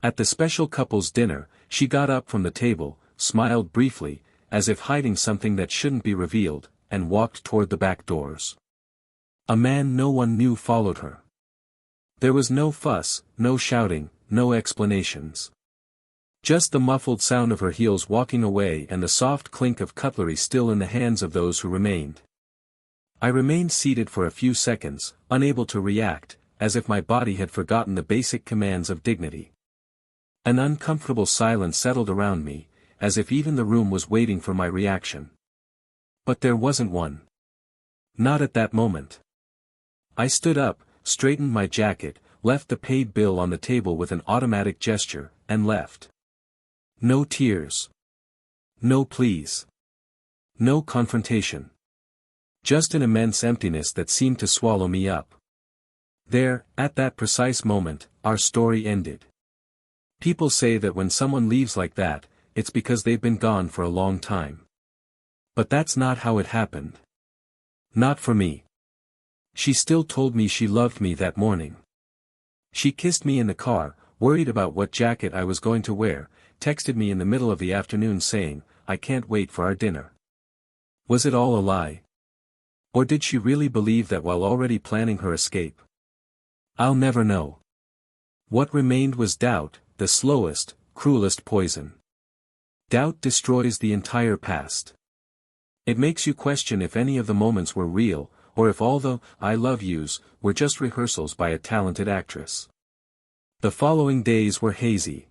At the special couples dinner, she got up from the table, smiled briefly, as if hiding something that shouldn't be revealed, and walked toward the back doors. A man no one knew followed her. There was no fuss, no shouting, no explanations. Just the muffled sound of her heels walking away and the soft clink of cutlery still in the hands of those who remained. I remained seated for a few seconds, unable to react, as if my body had forgotten the basic commands of dignity. An uncomfortable silence settled around me, as if even the room was waiting for my reaction. But there wasn't one. Not at that moment. I stood up, straightened my jacket, left the paid bill on the table with an automatic gesture, and left. No tears. No pleas. No confrontation. Just an immense emptiness that seemed to swallow me up. There, at that precise moment, our story ended. People say that when someone leaves like that, it's because they've been gone for a long time. But that's not how it happened. Not for me. She still told me she loved me that morning. She kissed me in the car, worried about what jacket I was going to wear, texted me in the middle of the afternoon saying, "I can't wait for our dinner." Was it all a lie? Or did she really believe that while already planning her escape? I'll never know. What remained was doubt, the slowest, cruelest poison. Doubt destroys the entire past. It makes you question if any of the moments were real, or if all the "I love yous" were just rehearsals by a talented actress. The following days were hazy.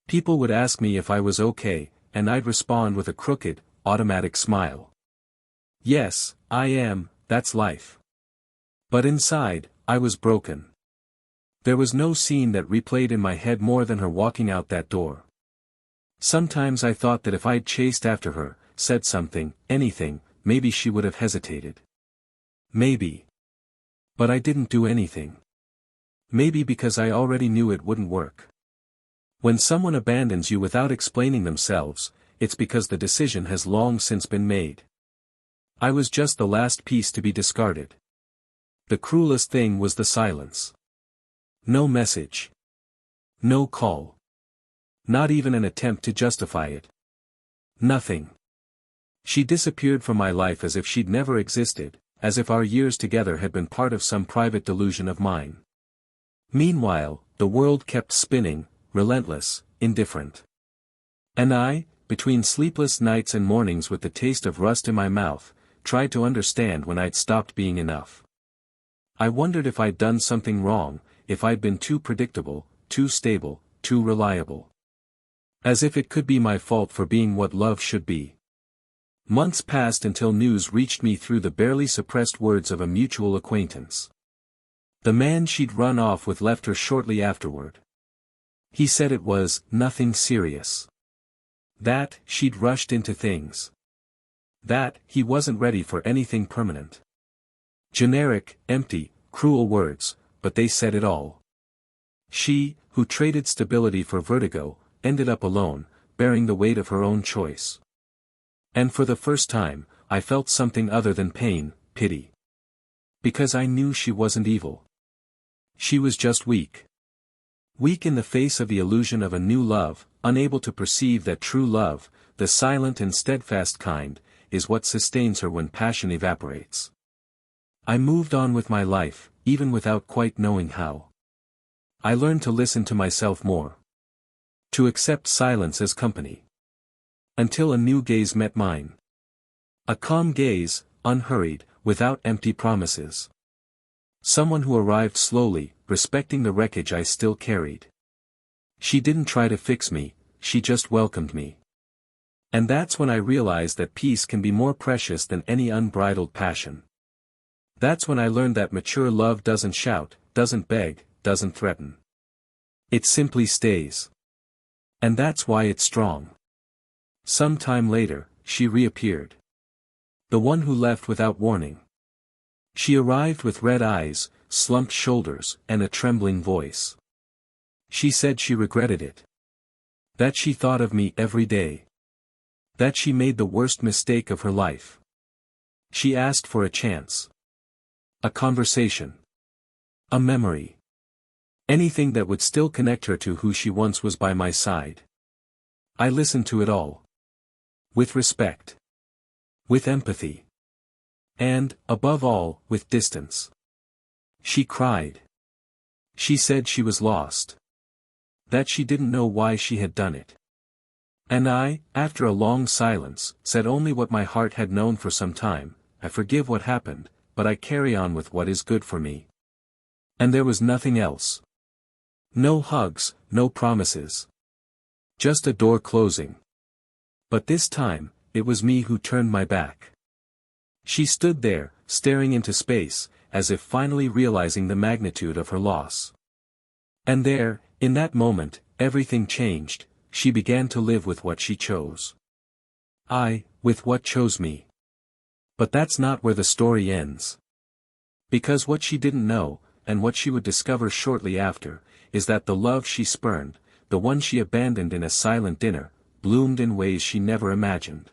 People would ask me if I was okay, and I'd respond with a crooked, automatic smile. Yes, I am, that's life. But inside, I was broken. There was no scene that replayed in my head more than her walking out that door. Sometimes I thought that if I'd chased after her, said something, anything, maybe she would have hesitated. Maybe. But I didn't do anything. Maybe because I already knew it wouldn't work. When someone abandons you without explaining themselves, it's because the decision has long since been made. I was just the last piece to be discarded. The cruelest thing was the silence. No message. No call. Not even an attempt to justify it. Nothing. She disappeared from my life as if she'd never existed, as if our years together had been part of some private delusion of mine. Meanwhile, the world kept spinning, relentless, indifferent. And I, between sleepless nights and mornings with the taste of rust in my mouth, tried to understand when I'd stopped being enough. I wondered if I'd done something wrong, if I'd been too predictable, too stable, too reliable. As if it could be my fault for being what love should be. Months passed until news reached me through the barely suppressed words of a mutual acquaintance. The man she'd run off with left her shortly afterward. He said it was nothing serious. That she'd rushed into things. That he wasn't ready for anything permanent. Generic, empty, cruel words, but they said it all. She, who traded stability for vertigo, ended up alone, bearing the weight of her own choice. And for the first time, I felt something other than pain, pity. Because I knew she wasn't evil. She was just weak. Weak in the face of the illusion of a new love, unable to perceive that true love, the silent and steadfast kind, is what sustains her when passion evaporates. I moved on with my life, even without quite knowing how. I learned to listen to myself more. To accept silence as company. Until a new gaze met mine. A calm gaze, unhurried, without empty promises. Someone who arrived slowly, respecting the wreckage I still carried. She didn't try to fix me, she just welcomed me. And that's when I realized that peace can be more precious than any unbridled passion. That's when I learned that mature love doesn't shout, doesn't beg, doesn't threaten. It simply stays. And that's why it's strong. Some time later, she reappeared. The one who left without warning. She arrived with red eyes, slumped shoulders, and a trembling voice. She said she regretted it. That she thought of me every day. That she made the worst mistake of her life. She asked for a chance. A conversation. A memory. Anything that would still connect her to who she once was by my side. I listened to it all. With respect. With empathy. And, above all, with distance. She cried. She said she was lost. That she didn't know why she had done it. And I, after a long silence, said only what my heart had known for some time: I forgive what happened, but I carry on with what is good for me. And there was nothing else. No hugs, no promises. Just a door closing. But this time, it was me who turned my back. She stood there, staring into space, as if finally realizing the magnitude of her loss. And there, in that moment, everything changed. She began to live with what she chose. I, with what chose me. But that's not where the story ends. Because what she didn't know, and what she would discover shortly after, is that the love she spurned, the one she abandoned in a silent dinner, bloomed in ways she never imagined.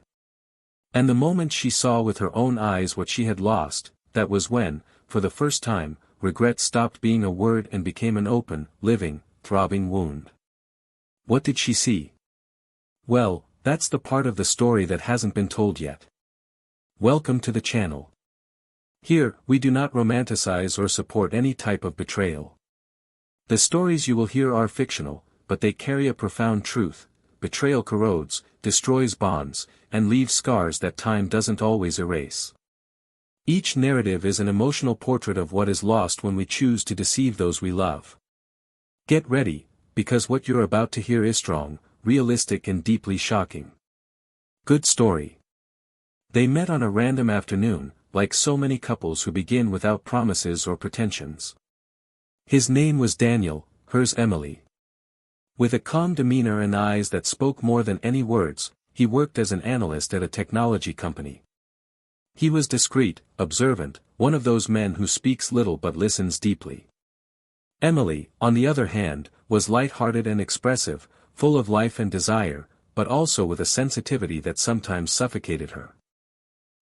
And the moment she saw with her own eyes what she had lost, that was when, for the first time, regret stopped being a word and became an open, living, throbbing wound. What did she see? Well, that's the part of the story that hasn't been told yet. Welcome to the channel. Here, we do not romanticize or support any type of betrayal. The stories you will hear are fictional, but they carry a profound truth. Betrayal corrodes, destroys bonds, and leaves scars that time doesn't always erase. Each narrative is an emotional portrait of what is lost when we choose to deceive those we love. Get ready, because what you're about to hear is strong, realistic and deeply shocking. Good story. They met on a random afternoon, like so many couples who begin without promises or pretensions. His name was Daniel, hers Emily. With a calm demeanor and eyes that spoke more than any words, he worked as an analyst at a technology company. He was discreet, observant, one of those men who speaks little but listens deeply. Emily, on the other hand, was light-hearted and expressive, full of life and desire, but also with a sensitivity that sometimes suffocated her.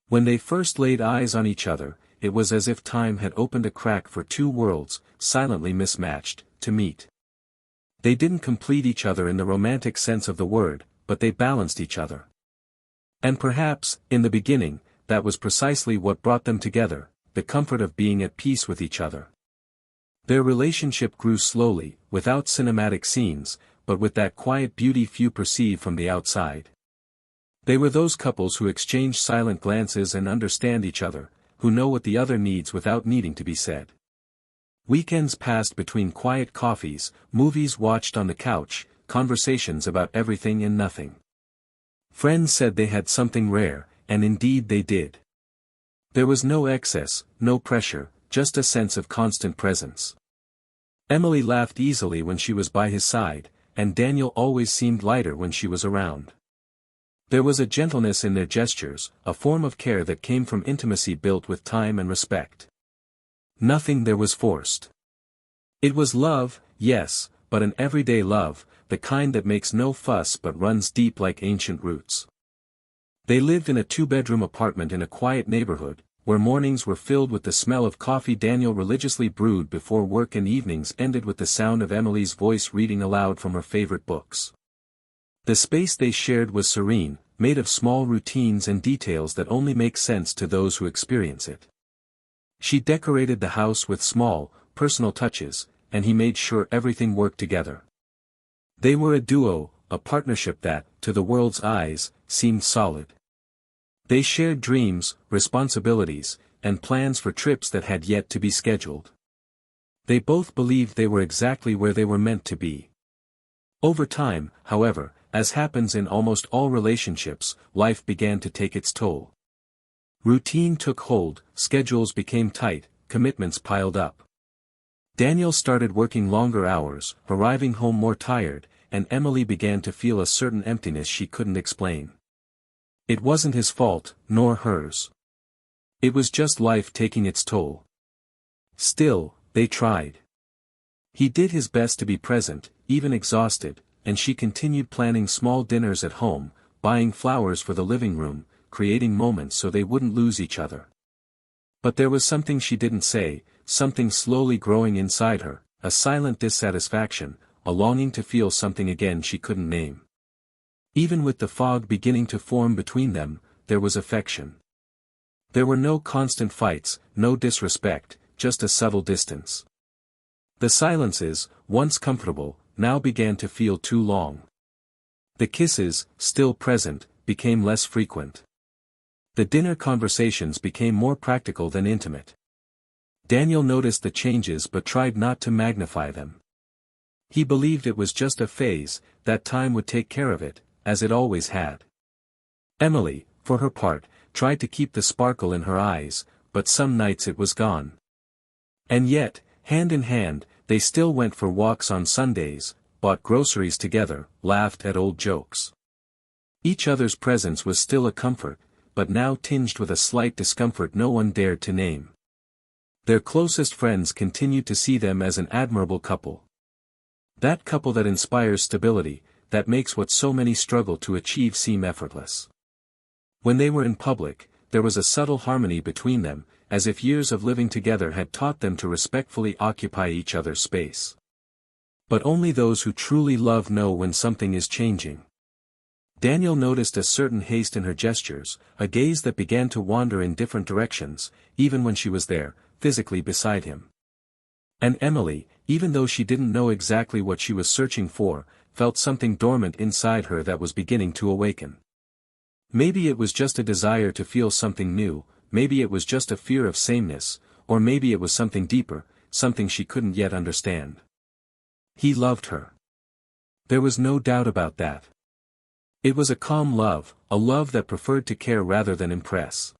When they first laid eyes on each other, it was as if time had opened a crack for two worlds, silently mismatched, to meet. They didn't complete each other in the romantic sense of the word, but they balanced each other. And perhaps, in the beginning, that was precisely what brought them together, the comfort of being at peace with each other. Their relationship grew slowly, without cinematic scenes, but with that quiet beauty few perceive from the outside. They were those couples who exchange silent glances and understand each other, who know what the other needs without needing to be said. Weekends passed between quiet coffees, movies watched on the couch, conversations about everything and nothing. Friends said they had something rare, and indeed they did. There was no excess, no pressure, just a sense of constant presence. Emily laughed easily when she was by his side, and Daniel always seemed lighter when she was around. There was a gentleness in their gestures, a form of care that came from intimacy built with time and respect. Nothing there was forced. It was love, yes, but an everyday love, the kind that makes no fuss but runs deep like ancient roots. They lived in a two-bedroom apartment in a quiet neighborhood, where mornings were filled with the smell of coffee Daniel religiously brewed before work and evenings ended with the sound of Emily's voice reading aloud from her favorite books. The space they shared was serene, made of small routines and details that only make sense to those who experience it. She decorated the house with small, personal touches, and he made sure everything worked together. They were a duo, a partnership that, to the world's eyes, seemed solid. They shared dreams, responsibilities, and plans for trips that had yet to be scheduled. They both believed they were exactly where they were meant to be. Over time, however, as happens in almost all relationships, life began to take its toll. Routine took hold, schedules became tight, commitments piled up. Daniel started working longer hours, arriving home more tired, and Emily began to feel a certain emptiness she couldn't explain. It wasn't his fault, nor hers. It was just life taking its toll. Still, they tried. He did his best to be present, even exhausted, and she continued planning small dinners at home, buying flowers for the living room, creating moments so they wouldn't lose each other. But there was something she didn't say, something slowly growing inside her, a silent dissatisfaction, a longing to feel something again she couldn't name. Even with the fog beginning to form between them, there was affection. There were no constant fights, no disrespect, just a subtle distance. The silences, once comfortable, now began to feel too long. The kisses, still present, became less frequent. The dinner conversations became more practical than intimate. Daniel noticed the changes but tried not to magnify them. He believed it was just a phase, that time would take care of it, as it always had. Emily, for her part, tried to keep the sparkle in her eyes, but some nights it was gone. And yet, hand in hand, they still went for walks on Sundays, bought groceries together, laughed at old jokes. Each other's presence was still a comfort, but now tinged with a slight discomfort no one dared to name. Their closest friends continued to see them as an admirable couple. That couple that inspires stability, that makes what so many struggle to achieve seem effortless. When they were in public, there was a subtle harmony between them, as if years of living together had taught them to respectfully occupy each other's space. But only those who truly love know when something is changing. Daniel noticed a certain haste in her gestures, a gaze that began to wander in different directions, even when she was there, physically beside him. And Emily, even though she didn't know exactly what she was searching for, felt something dormant inside her that was beginning to awaken. Maybe it was just a desire to feel something new, maybe it was just a fear of sameness, or maybe it was something deeper, something she couldn't yet understand. He loved her. There was no doubt about that. It was a calm love, a love that preferred to care rather than impress.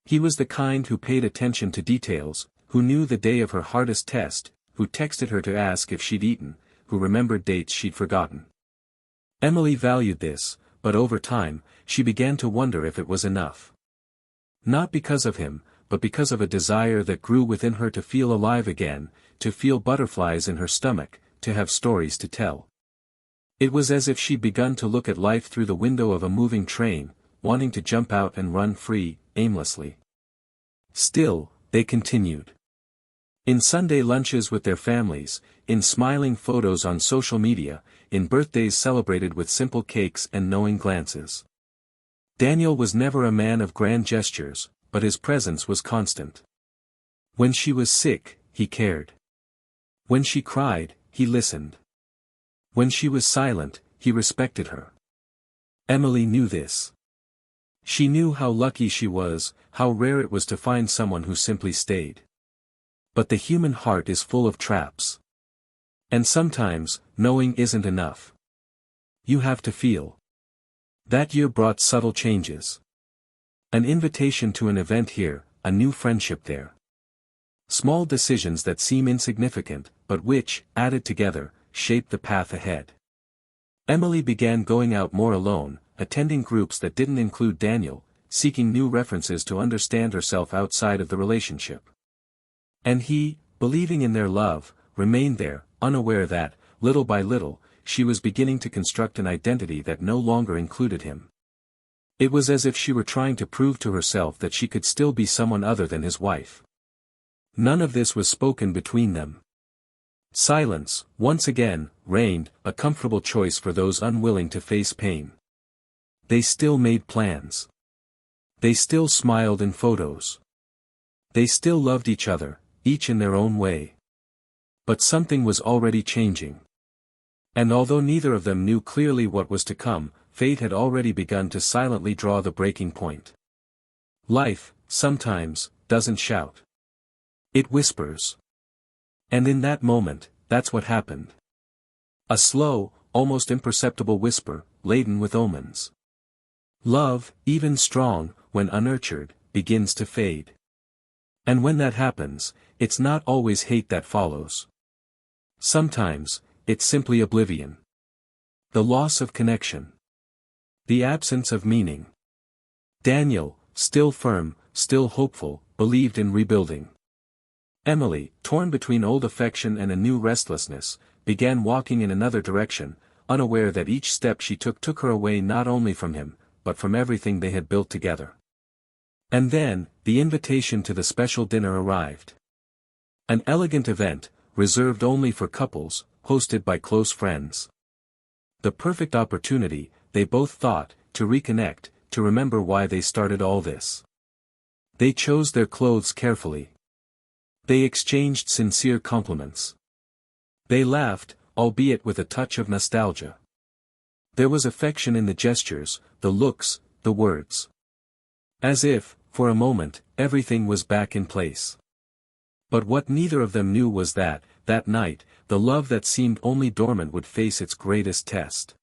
He was the kind who paid attention to details, who knew the day of her hardest test, who texted her to ask if she'd eaten, who remembered dates she'd forgotten. Emily valued this, but over time, she began to wonder if it was enough. Not because of him, but because of a desire that grew within her to feel alive again, to feel butterflies in her stomach, to have stories to tell. It was as if she'd begun to look at life through the window of a moving train, wanting to jump out and run free, aimlessly. Still, they continued. In Sunday lunches with their families, in smiling photos on social media, in birthdays celebrated with simple cakes and knowing glances. Daniel was never a man of grand gestures, but his presence was constant. When she was sick, he cared. When she cried, he listened. When she was silent, he respected her. Emily knew this. She knew how lucky she was, how rare it was to find someone who simply stayed. But the human heart is full of traps. And sometimes, knowing isn't enough. You have to feel. That year brought subtle changes. An invitation to an event here, a new friendship there. Small decisions that seem insignificant, but which, added together, shape the path ahead. Emily began going out more alone, attending groups that didn't include Daniel, seeking new references to understand herself outside of the relationship. And he, believing in their love, remained there, unaware that, little by little, she was beginning to construct an identity that no longer included him. It was as if she were trying to prove to herself that she could still be someone other than his wife. None of this was spoken between them. Silence, once again, reigned, a comfortable choice for those unwilling to face pain. They still made plans. They still smiled in photos. They still loved each other, each in their own way. But something was already changing. And although neither of them knew clearly what was to come, fate had already begun to silently draw the breaking point. Life, sometimes, doesn't shout. It whispers. And in that moment, that's what happened. A slow, almost imperceptible whisper, laden with omens. Love, even strong, when unnurtured, begins to fade. And when that happens, it's not always hate that follows. Sometimes, it's simply oblivion. The loss of connection. The absence of meaning. Daniel, still firm, still hopeful, believed in rebuilding. Emily, torn between old affection and a new restlessness, began walking in another direction, unaware that each step she took her away not only from him, but from everything they had built together. And then, the invitation to the special dinner arrived. An elegant event, reserved only for couples, hosted by close friends. The perfect opportunity, they both thought, to reconnect, to remember why they started all this. They chose their clothes carefully. They exchanged sincere compliments. They laughed, albeit with a touch of nostalgia. There was affection in the gestures, the looks, the words. As if, for a moment, everything was back in place. But what neither of them knew was that night, the love that seemed only dormant would face its greatest test.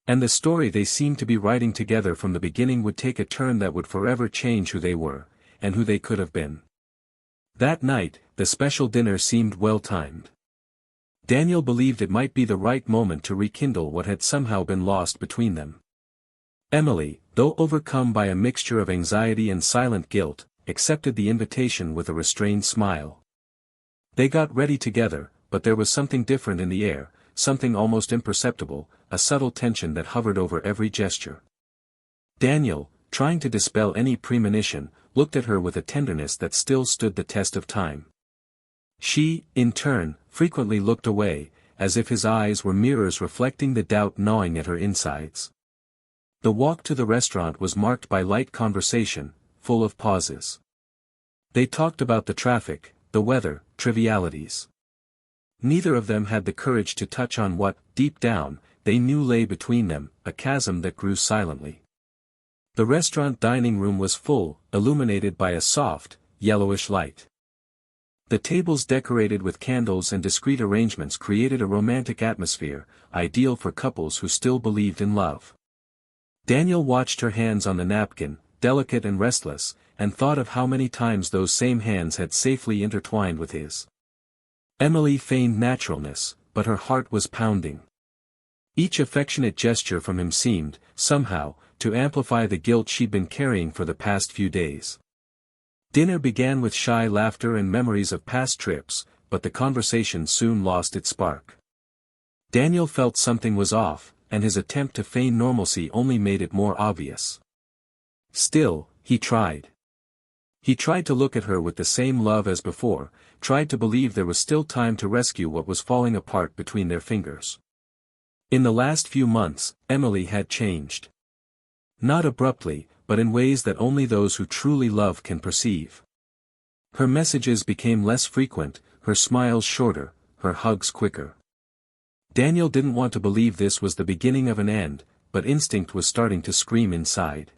And the story they seemed to be writing together from the beginning would take a turn that would forever change who they were, and who they could have been. That night, the special dinner seemed well-timed. Daniel believed it might be the right moment to rekindle what had somehow been lost between them. Emily, though overcome by a mixture of anxiety and silent guilt, accepted the invitation with a restrained smile. They got ready together, but there was something different in the air, something almost imperceptible, a subtle tension that hovered over every gesture. Daniel, trying to dispel any premonition, looked at her with a tenderness that still stood the test of time. She, in turn, frequently looked away, as if his eyes were mirrors reflecting the doubt gnawing at her insides. The walk to the restaurant was marked by light conversation, full of pauses. They talked about the traffic, the weather, trivialities. Neither of them had the courage to touch on what, deep down, they knew lay between them, a chasm that grew silently. The restaurant dining room was full, illuminated by a soft, yellowish light. The tables decorated with candles and discreet arrangements created a romantic atmosphere, ideal for couples who still believed in love. Daniel watched her hands on the napkin, delicate and restless, and thought of how many times those same hands had safely intertwined with his. Emily feigned naturalness, but her heart was pounding. Each affectionate gesture from him seemed, somehow, to amplify the guilt she'd been carrying for the past few days. Dinner began with shy laughter and memories of past trips, but the conversation soon lost its spark. Daniel felt something was off, and his attempt to feign normalcy only made it more obvious. Still, he tried. He tried to look at her with the same love as before, tried to believe there was still time to rescue what was falling apart between their fingers. In the last few months, Emily had changed. Not abruptly, but in ways that only those who truly love can perceive. Her messages became less frequent, her smiles shorter, her hugs quicker. Daniel didn't want to believe this was the beginning of an end, but instinct was starting to scream inside.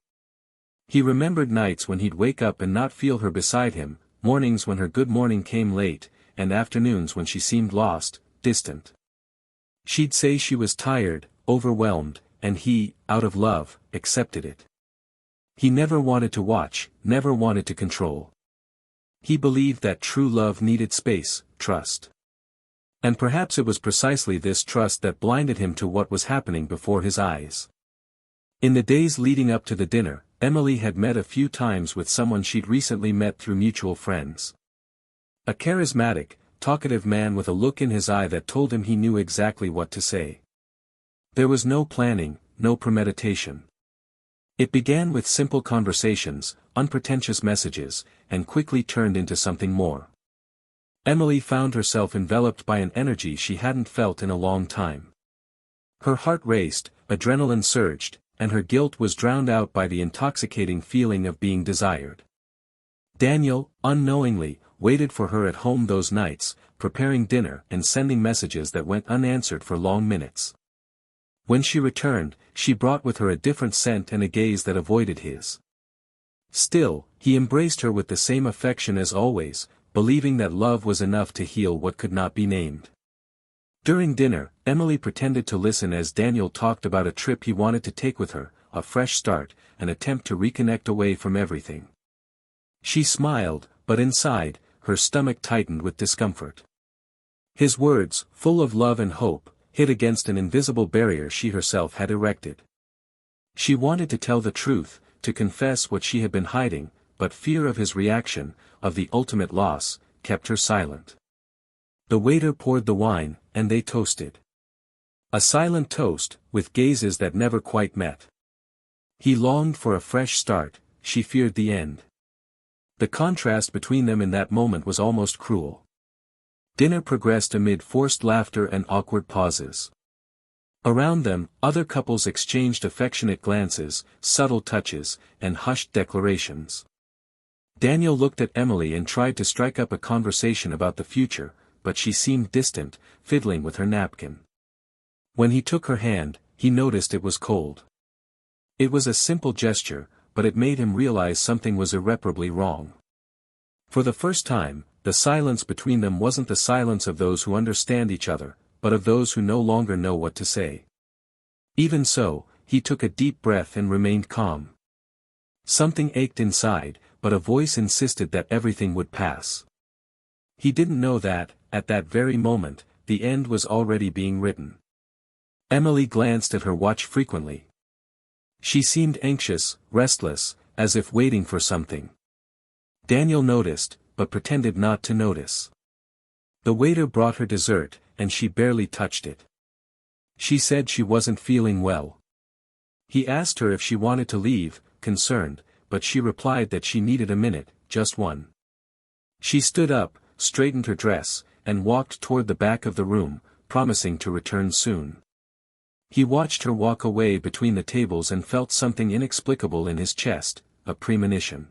He remembered nights when he'd wake up and not feel her beside him, mornings when her good morning came late, and afternoons when she seemed lost, distant. She'd say she was tired, overwhelmed, and he, out of love, accepted it. He never wanted to watch, never wanted to control. He believed that true love needed space, trust. And perhaps it was precisely this trust that blinded him to what was happening before his eyes. In the days leading up to the dinner, Emily had met a few times with someone she'd recently met through mutual friends. A charismatic, talkative man with a look in his eye that told him he knew exactly what to say. There was no planning, no premeditation. It began with simple conversations, unpretentious messages, and quickly turned into something more. Emily found herself enveloped by an energy she hadn't felt in a long time. Her heart raced, adrenaline surged, and her guilt was drowned out by the intoxicating feeling of being desired. Daniel, unknowingly, waited for her at home those nights, preparing dinner and sending messages that went unanswered for long minutes. When she returned, she brought with her a different scent and a gaze that avoided his. Still, he embraced her with the same affection as always, believing that love was enough to heal what could not be named. During dinner, Emily pretended to listen as Daniel talked about a trip he wanted to take with her, a fresh start, an attempt to reconnect away from everything. She smiled, but inside, her stomach tightened with discomfort. His words, full of love and hope, hit against an invisible barrier she herself had erected. She wanted to tell the truth, to confess what she had been hiding, but fear of his reaction, of the ultimate loss, kept her silent. The waiter poured the wine, and they toasted. A silent toast, with gazes that never quite met. He longed for a fresh start, she feared the end. The contrast between them in that moment was almost cruel. Dinner progressed amid forced laughter and awkward pauses. Around them, other couples exchanged affectionate glances, subtle touches, and hushed declarations. Daniel looked at Emily and tried to strike up a conversation about the future, but she seemed distant, fiddling with her napkin. When he took her hand, he noticed it was cold. It was a simple gesture, but it made him realize something was irreparably wrong. For the first time, the silence between them wasn't the silence of those who understand each other, but of those who no longer know what to say. Even so, he took a deep breath and remained calm. Something ached inside, but a voice insisted that everything would pass. He didn't know that, at that very moment, the end was already being written. Emily glanced at her watch frequently. She seemed anxious, restless, as if waiting for something. Daniel noticed, but pretended not to notice. The waiter brought her dessert, and she barely touched it. She said she wasn't feeling well. He asked her if she wanted to leave, concerned, but she replied that she needed a minute, just one. She stood up, straightened her dress, and walked toward the back of the room, promising to return soon. He watched her walk away between the tables and felt something inexplicable in his chest, a premonition.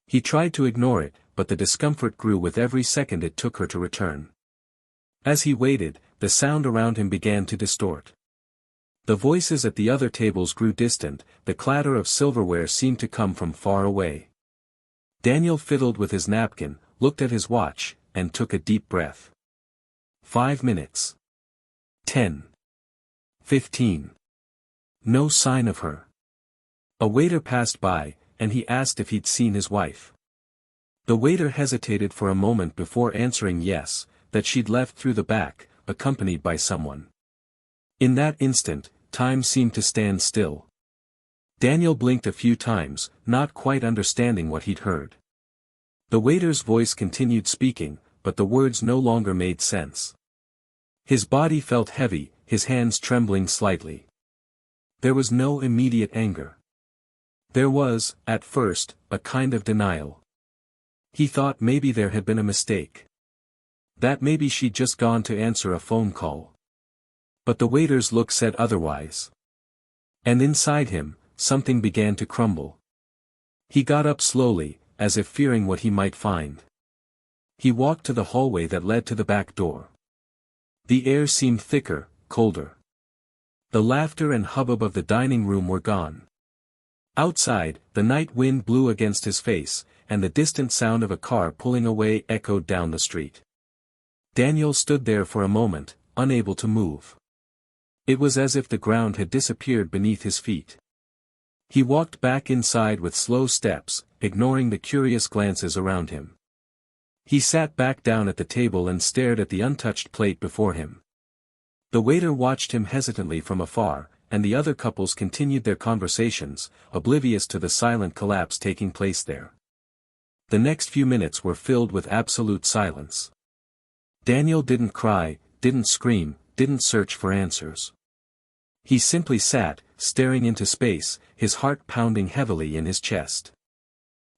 He tried to ignore it, but the discomfort grew with every second it took her to return. As he waited, the sound around him began to distort. The voices at the other tables grew distant, the clatter of silverware seemed to come from far away. Daniel fiddled with his napkin, looked at his watch, and took a deep breath. 5 minutes. 10. 15. No sign of her. A waiter passed by, and he asked if he'd seen his wife. The waiter hesitated for a moment before answering yes, that she'd left through the back, accompanied by someone. In that instant, time seemed to stand still. Daniel blinked a few times, not quite understanding what he'd heard. The waiter's voice continued speaking, but the words no longer made sense. His body felt heavy, his hands trembling slightly. There was no immediate anger. There was, at first, a kind of denial. He thought maybe there had been a mistake. That maybe she'd just gone to answer a phone call. But the waiter's look said otherwise. And inside him, something began to crumble. He got up slowly, as if fearing what he might find. He walked to the hallway that led to the back door. The air seemed thicker, colder. The laughter and hubbub of the dining room were gone. Outside, the night wind blew against his face, and the distant sound of a car pulling away echoed down the street. Daniel stood there for a moment, unable to move. It was as if the ground had disappeared beneath his feet. He walked back inside with slow steps, ignoring the curious glances around him. He sat back down at the table and stared at the untouched plate before him. The waiter watched him hesitantly from afar, and the other couples continued their conversations, oblivious to the silent collapse taking place there. The next few minutes were filled with absolute silence. Daniel didn't cry, didn't scream, didn't search for answers. He simply sat, staring into space, his heart pounding heavily in his chest.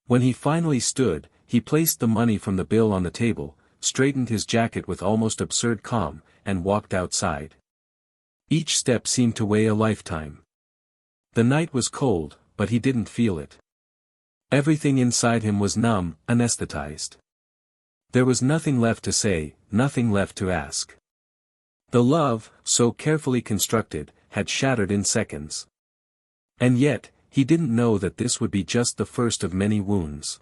When he finally stood, he placed the money from the bill on the table, straightened his jacket with almost absurd calm, and walked outside. Each step seemed to weigh a lifetime. The night was cold, but he didn't feel it. Everything inside him was numb, anesthetized. There was nothing left to say, nothing left to ask. The love, so carefully constructed, had shattered in seconds. And yet, he didn't know that this would be just the first of many wounds.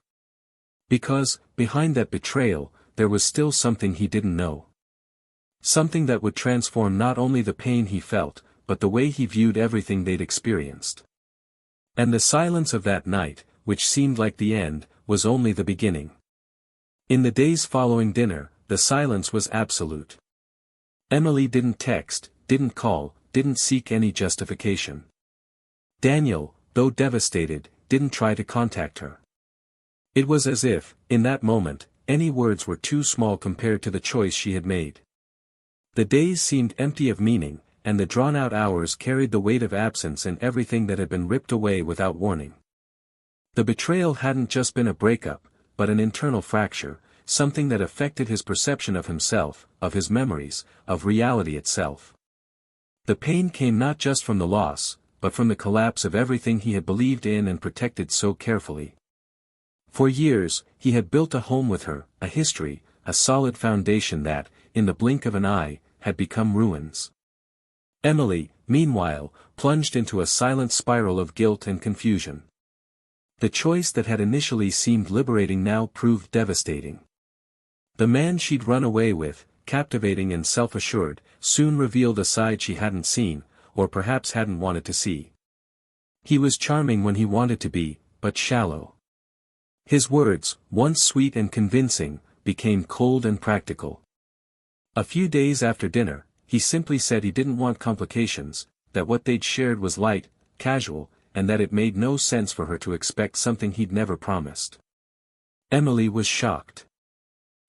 Because, behind that betrayal, there was still something he didn't know. Something that would transform not only the pain he felt, but the way he viewed everything they'd experienced. And the silence of that night, which seemed like the end, was only the beginning. In the days following dinner, the silence was absolute. Emily didn't text, didn't call, didn't seek any justification. Daniel, though devastated, didn't try to contact her. It was as if, in that moment, any words were too small compared to the choice she had made. The days seemed empty of meaning, and the drawn-out hours carried the weight of absence and everything that had been ripped away without warning. The betrayal hadn't just been a breakup, but an internal fracture, something that affected his perception of himself, of his memories, of reality itself. The pain came not just from the loss, but from the collapse of everything he had believed in and protected so carefully. For years, he had built a home with her, a history, a solid foundation that, in the blink of an eye, had become ruins. Emily, meanwhile, plunged into a silent spiral of guilt and confusion. The choice that had initially seemed liberating now proved devastating. The man she'd run away with, captivating and self-assured, soon revealed a side she hadn't seen, or perhaps hadn't wanted to see. He was charming when he wanted to be, but shallow. His words, once sweet and convincing, became cold and practical. A few days after dinner, he simply said he didn't want complications, that what they'd shared was light, casual, and that it made no sense for her to expect something he'd never promised. Emily was shocked.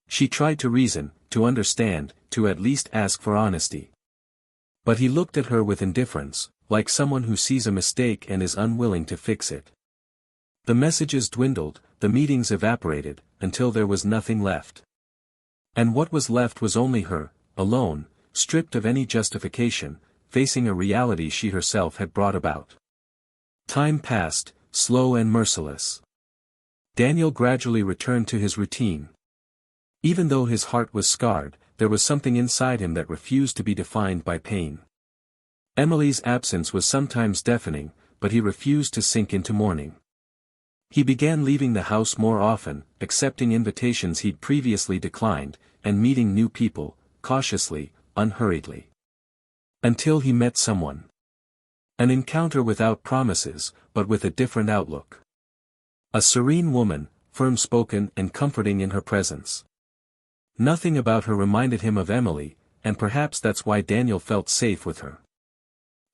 She tried to reason, to understand, to at least ask for honesty. But he looked at her with indifference, like someone who sees a mistake and is unwilling to fix it. The messages dwindled, the meetings evaporated, until there was nothing left. And what was left was only her, alone, stripped of any justification, facing a reality she herself had brought about. Time passed, slow and merciless. Daniel gradually returned to his routine. Even though his heart was scarred, there was something inside him that refused to be defined by pain. Emily's absence was sometimes deafening, but he refused to sink into mourning. He began leaving the house more often, accepting invitations he'd previously declined, and meeting new people, cautiously, unhurriedly. Until he met someone. An encounter without promises, but with a different outlook. A serene woman, firm-spoken and comforting in her presence. Nothing about her reminded him of Emily, and perhaps that's why Daniel felt safe with her.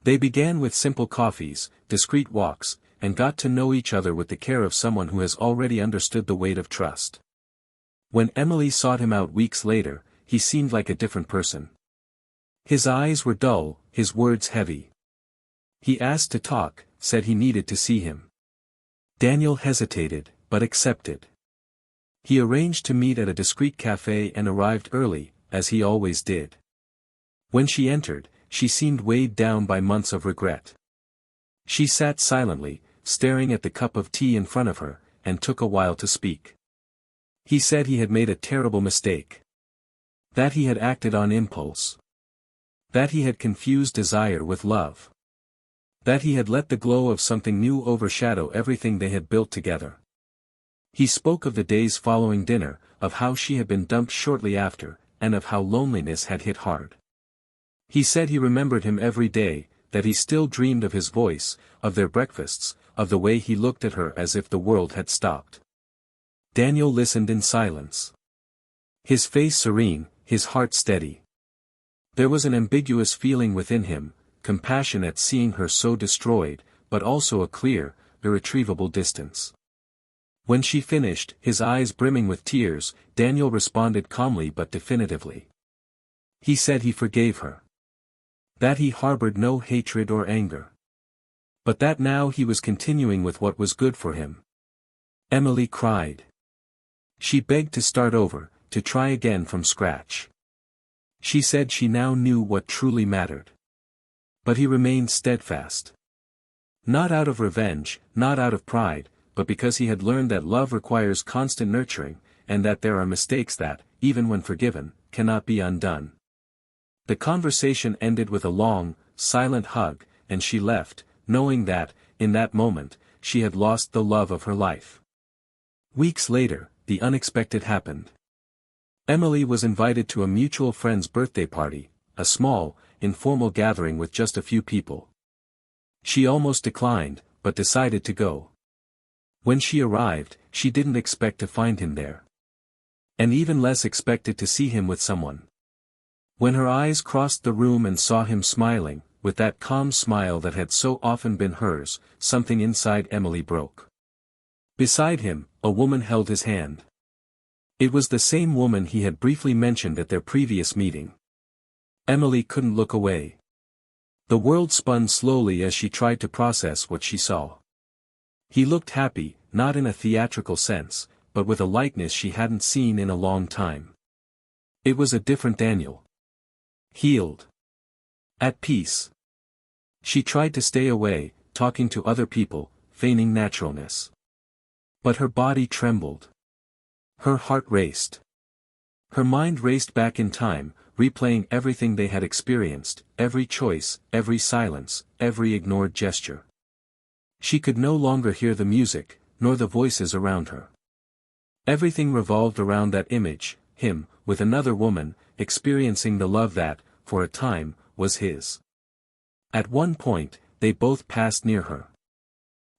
They began with simple coffees, discreet walks, and got to know each other with the care of someone who has already understood the weight of trust. When Emily sought him out weeks later, he seemed like a different person. His eyes were dull, his words heavy. He asked to talk, said he needed to see him. Daniel hesitated, but accepted. He arranged to meet at a discreet cafe and arrived early, as he always did. When she entered, she seemed weighed down by months of regret. She sat silently, staring at the cup of tea in front of her, and took a while to speak. He said he had made a terrible mistake. That he had acted on impulse. That he had confused desire with love. That he had let the glow of something new overshadow everything they had built together. He spoke of the days following dinner, of how she had been dumped shortly after, and of how loneliness had hit hard. He said he remembered him every day, that he still dreamed of his voice, of their breakfasts, of the way he looked at her as if the world had stopped. Daniel listened in silence. His face serene, his heart steady. There was an ambiguous feeling within him, compassion at seeing her so destroyed, but also a clear, irretrievable distance. When she finished, his eyes brimming with tears, Daniel responded calmly but definitively. He said he forgave her. That he harbored no hatred or anger. But that now he was continuing with what was good for him. Emily cried. She begged to start over, to try again from scratch. She said she now knew what truly mattered. But he remained steadfast. Not out of revenge, not out of pride, but because he had learned that love requires constant nurturing, and that there are mistakes that, even when forgiven, cannot be undone. The conversation ended with a long, silent hug, and she left, knowing that, in that moment, she had lost the love of her life. Weeks later, the unexpected happened. Emily was invited to a mutual friend's birthday party, a small, informal gathering with just a few people. She almost declined, but decided to go. When she arrived, she didn't expect to find him there. And even less expected to see him with someone. When her eyes crossed the room and saw him smiling, with that calm smile that had so often been hers, something inside Emily broke. Beside him, a woman held his hand. It was the same woman he had briefly mentioned at their previous meeting. Emily couldn't look away. The world spun slowly as she tried to process what she saw. He looked happy, not in a theatrical sense, but with a likeness she hadn't seen in a long time. It was a different Daniel. Healed. At peace. She tried to stay away, talking to other people, feigning naturalness. But her body trembled. Her heart raced. Her mind raced back in time, replaying everything they had experienced, every choice, every silence, every ignored gesture. She could no longer hear the music, nor the voices around her. Everything revolved around that image, him, with another woman, experiencing the love that, for a time, was his. At one point, they both passed near her.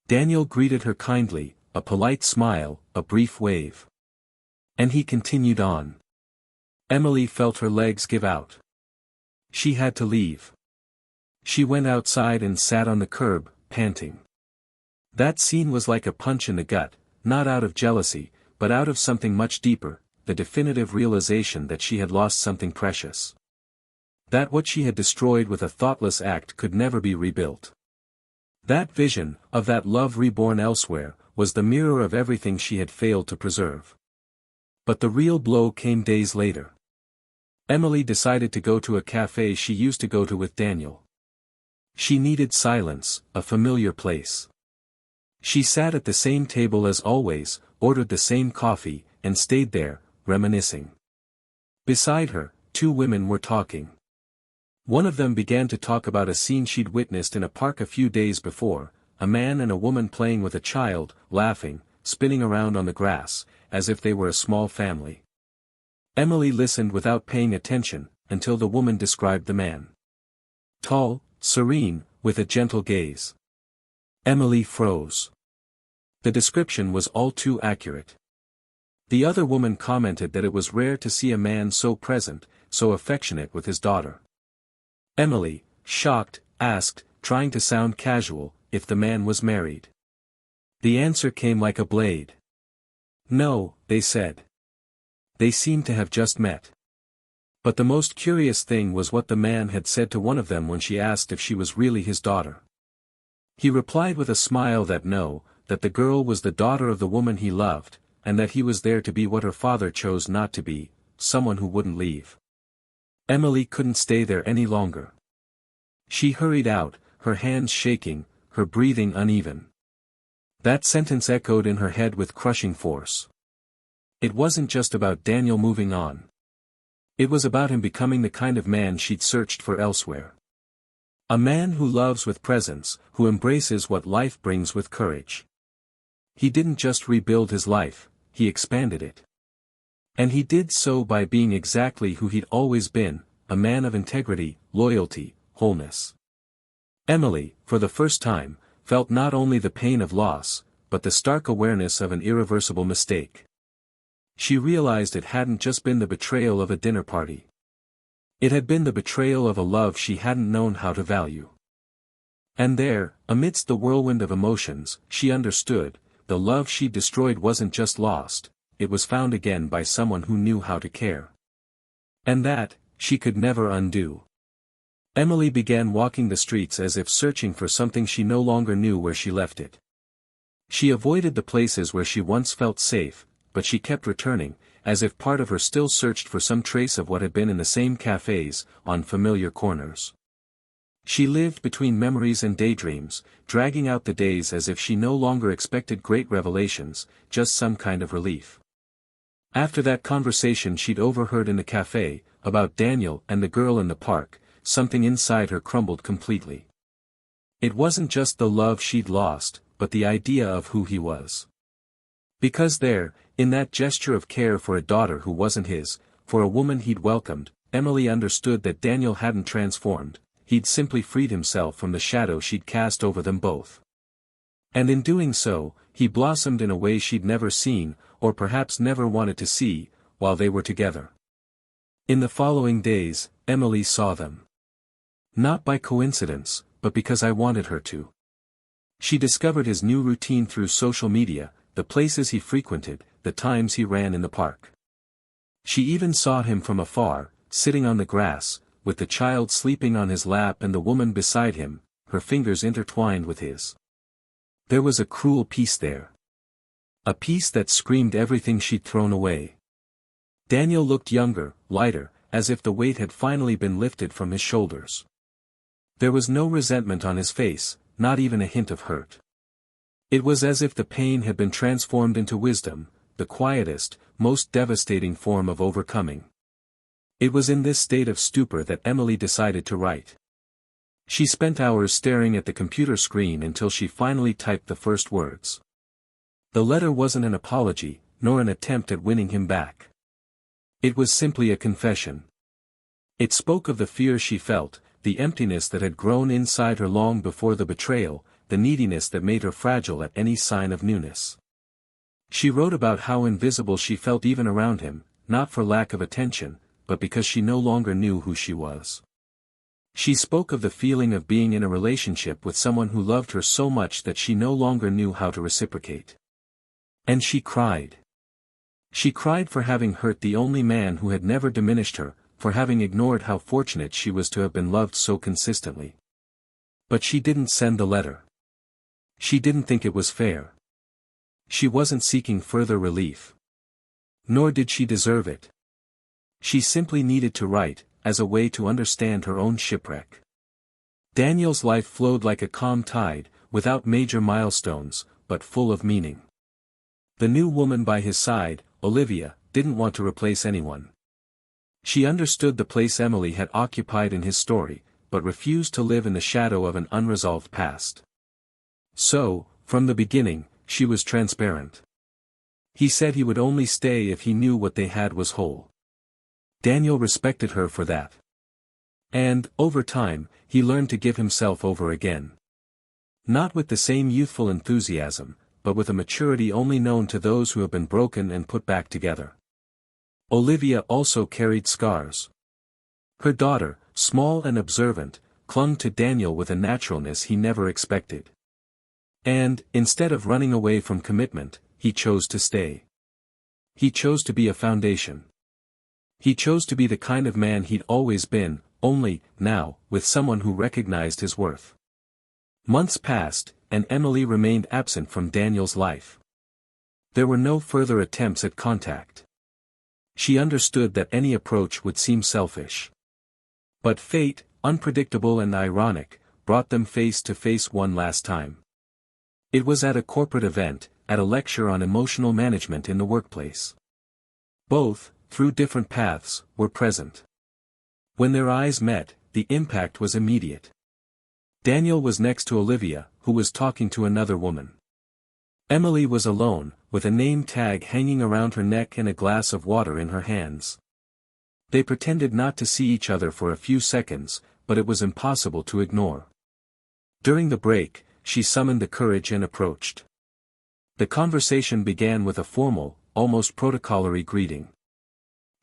Daniel greeted her kindly, a polite smile, a brief wave. And he continued on. Emily felt her legs give out. She had to leave. She went outside and sat on the curb, panting. That scene was like a punch in the gut, not out of jealousy, but out of something much deeper, the definitive realization that she had lost something precious. That what she had destroyed with a thoughtless act could never be rebuilt. That vision, of that love reborn elsewhere, was the mirror of everything she had failed to preserve. But the real blow came days later. Emily decided to go to a cafe she used to go to with Daniel. She needed silence, a familiar place. She sat at the same table as always, ordered the same coffee, and stayed there, reminiscing. Beside her, two women were talking. One of them began to talk about a scene she'd witnessed in a park a few days before, a man and a woman playing with a child, laughing, spinning around on the grass, as if they were a small family. Emily listened without paying attention, until the woman described the man. Tall, serene, with a gentle gaze. Emily froze. The description was all too accurate. The other woman commented that it was rare to see a man so present, so affectionate with his daughter. Emily, shocked, asked, trying to sound casual, if the man was married. The answer came like a blade. No, they said. They seemed to have just met. But the most curious thing was what the man had said to one of them when she asked if she was really his daughter. He replied with a smile that the girl was the daughter of the woman he loved, and that he was there to be what her father chose not to be, someone who wouldn't leave. Emily couldn't stay there any longer. She hurried out, her hands shaking, her breathing uneven. That sentence echoed in her head with crushing force. It wasn't just about Daniel moving on. It was about him becoming the kind of man she'd searched for elsewhere. A man who loves with presence, who embraces what life brings with courage. He didn't just rebuild his life, he expanded it. And he did so by being exactly who he'd always been, a man of integrity, loyalty, wholeness. Emily, for the first time, felt not only the pain of loss, but the stark awareness of an irreversible mistake. She realized it hadn't just been the betrayal of a dinner party. It had been the betrayal of a love she hadn't known how to value. And there, amidst the whirlwind of emotions, she understood, the love she'd destroyed wasn't just lost, it was found again by someone who knew how to care. And that, she could never undo. Emily began walking the streets as if searching for something she no longer knew where she left it. She avoided the places where she once felt safe, but she kept returning, as if part of her still searched for some trace of what had been in the same cafes, on familiar corners. She lived between memories and daydreams, dragging out the days as if she no longer expected great revelations, just some kind of relief. After that conversation she'd overheard in the cafe, about Daniel and the girl in the park, something inside her crumbled completely. It wasn't just the love she'd lost, but the idea of who he was. Because there, in that gesture of care for a daughter who wasn't his, for a woman he'd welcomed, Emily understood that Daniel hadn't transformed, he'd simply freed himself from the shadow she'd cast over them both. And in doing so, he blossomed in a way she'd never seen, or perhaps never wanted to see, while they were together. In the following days, Emily saw them. Not by coincidence, but because I wanted her to. She discovered his new routine through social media, the places he frequented, the times he ran in the park. She even saw him from afar, sitting on the grass, with the child sleeping on his lap and the woman beside him, her fingers intertwined with his. There was a cruel peace there. A piece that screamed everything she'd thrown away. Daniel looked younger, lighter, as if the weight had finally been lifted from his shoulders. There was no resentment on his face, not even a hint of hurt. It was as if the pain had been transformed into wisdom, the quietest, most devastating form of overcoming. It was in this state of stupor that Emily decided to write. She spent hours staring at the computer screen until she finally typed the first words. The letter wasn't an apology, nor an attempt at winning him back. It was simply a confession. It spoke of the fear she felt, the emptiness that had grown inside her long before the betrayal, the neediness that made her fragile at any sign of newness. She wrote about how invisible she felt even around him, not for lack of attention, but because she no longer knew who she was. She spoke of the feeling of being in a relationship with someone who loved her so much that she no longer knew how to reciprocate. And she cried. She cried for having hurt the only man who had never diminished her, for having ignored how fortunate she was to have been loved so consistently. But she didn't send the letter. She didn't think it was fair. She wasn't seeking further relief. Nor did she deserve it. She simply needed to write, as a way to understand her own shipwreck. Daniel's life flowed like a calm tide, without major milestones, but full of meaning. The new woman by his side, Olivia, didn't want to replace anyone. She understood the place Emily had occupied in his story, but refused to live in the shadow of an unresolved past. So, from the beginning, she was transparent. He said he would only stay if he knew what they had was whole. Daniel respected her for that. And, over time, he learned to give himself over again. Not with the same youthful enthusiasm, but with a maturity only known to those who have been broken and put back together. Olivia also carried scars. Her daughter, small and observant, clung to Daniel with a naturalness he never expected. And, instead of running away from commitment, he chose to stay. He chose to be a foundation. He chose to be the kind of man he'd always been, only, now, with someone who recognized his worth. Months passed, and Emily remained absent from Daniel's life. There were no further attempts at contact. She understood that any approach would seem selfish. But fate, unpredictable and ironic, brought them face to face one last time. It was at a corporate event, at a lecture on emotional management in the workplace. Both, through different paths, were present. When their eyes met, the impact was immediate. Daniel was next to Olivia, who was talking to another woman. Emily was alone, with a name tag hanging around her neck and a glass of water in her hands. They pretended not to see each other for a few seconds, but it was impossible to ignore. During the break, she summoned the courage and approached. The conversation began with a formal, almost protocolary greeting.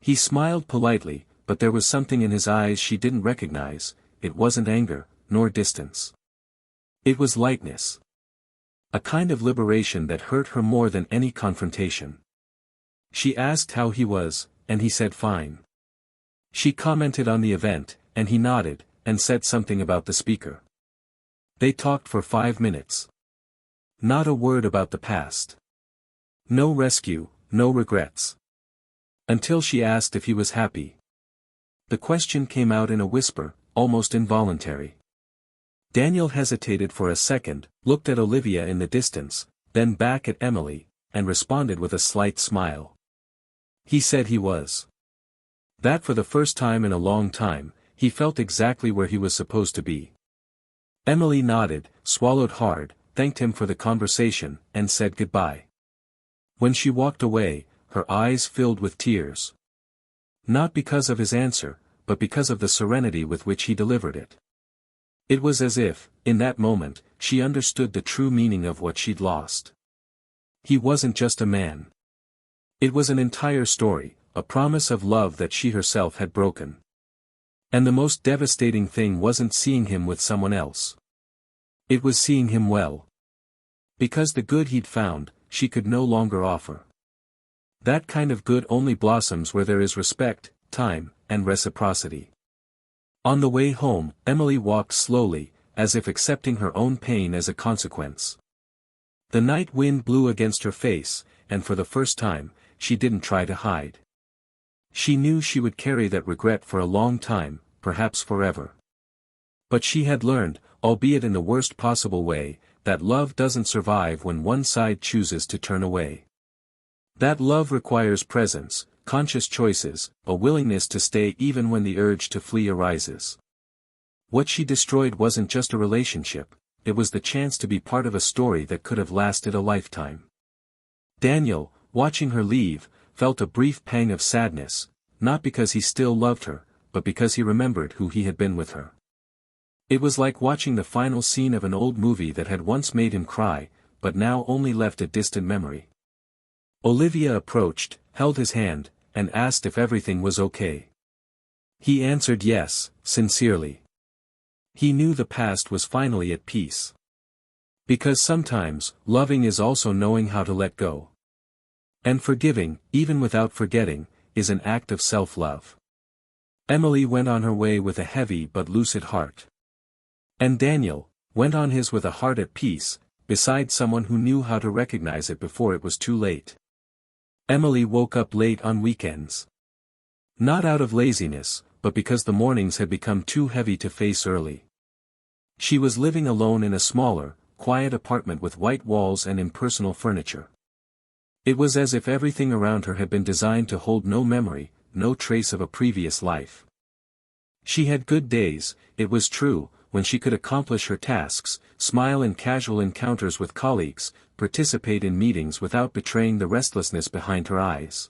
He smiled politely, but there was something in his eyes she didn't recognize. It wasn't anger, nor distance. It was lightness. A kind of liberation that hurt her more than any confrontation. She asked how he was, and he said fine. She commented on the event, and he nodded, and said something about the speaker. They talked for 5 minutes. Not a word about the past. No rescue, no regrets. Until she asked if he was happy. The question came out in a whisper, almost involuntary. Daniel hesitated for a second, looked at Olivia in the distance, then back at Emily, and responded with a slight smile. He said he was. That for the first time in a long time, he felt exactly where he was supposed to be. Emily nodded, swallowed hard, thanked him for the conversation, and said goodbye. When she walked away, her eyes filled with tears. Not because of his answer, but because of the serenity with which he delivered it. It was as if, in that moment, she understood the true meaning of what she'd lost. He wasn't just a man. It was an entire story, a promise of love that she herself had broken. And the most devastating thing wasn't seeing him with someone else. It was seeing him well. Because the good he'd found, she could no longer offer. That kind of good only blossoms where there is respect, time, and reciprocity. On the way home, Emily walked slowly, as if accepting her own pain as a consequence. The night wind blew against her face, and for the first time, she didn't try to hide. She knew she would carry that regret for a long time, perhaps forever. But she had learned, albeit in the worst possible way, that love doesn't survive when one side chooses to turn away. That love requires presence, conscious choices, a willingness to stay even when the urge to flee arises. What she destroyed wasn't just a relationship, it was the chance to be part of a story that could have lasted a lifetime. Daniel, watching her leave, felt a brief pang of sadness, not because he still loved her, but because he remembered who he had been with her. It was like watching the final scene of an old movie that had once made him cry, but now only left a distant memory. Olivia approached, held his hand, and asked if everything was okay. He answered yes, sincerely. He knew the past was finally at peace. Because sometimes, loving is also knowing how to let go. And forgiving, even without forgetting, is an act of self-love. Emily went on her way with a heavy but lucid heart. And Daniel went on his with a heart at peace, beside someone who knew how to recognize it before it was too late. Emily woke up late on weekends. Not out of laziness, but because the mornings had become too heavy to face early. She was living alone in a smaller, quiet apartment with white walls and impersonal furniture. It was as if everything around her had been designed to hold no memory, no trace of a previous life. She had good days, it was true, when she could accomplish her tasks, smile in casual encounters with colleagues, participate in meetings without betraying the restlessness behind her eyes.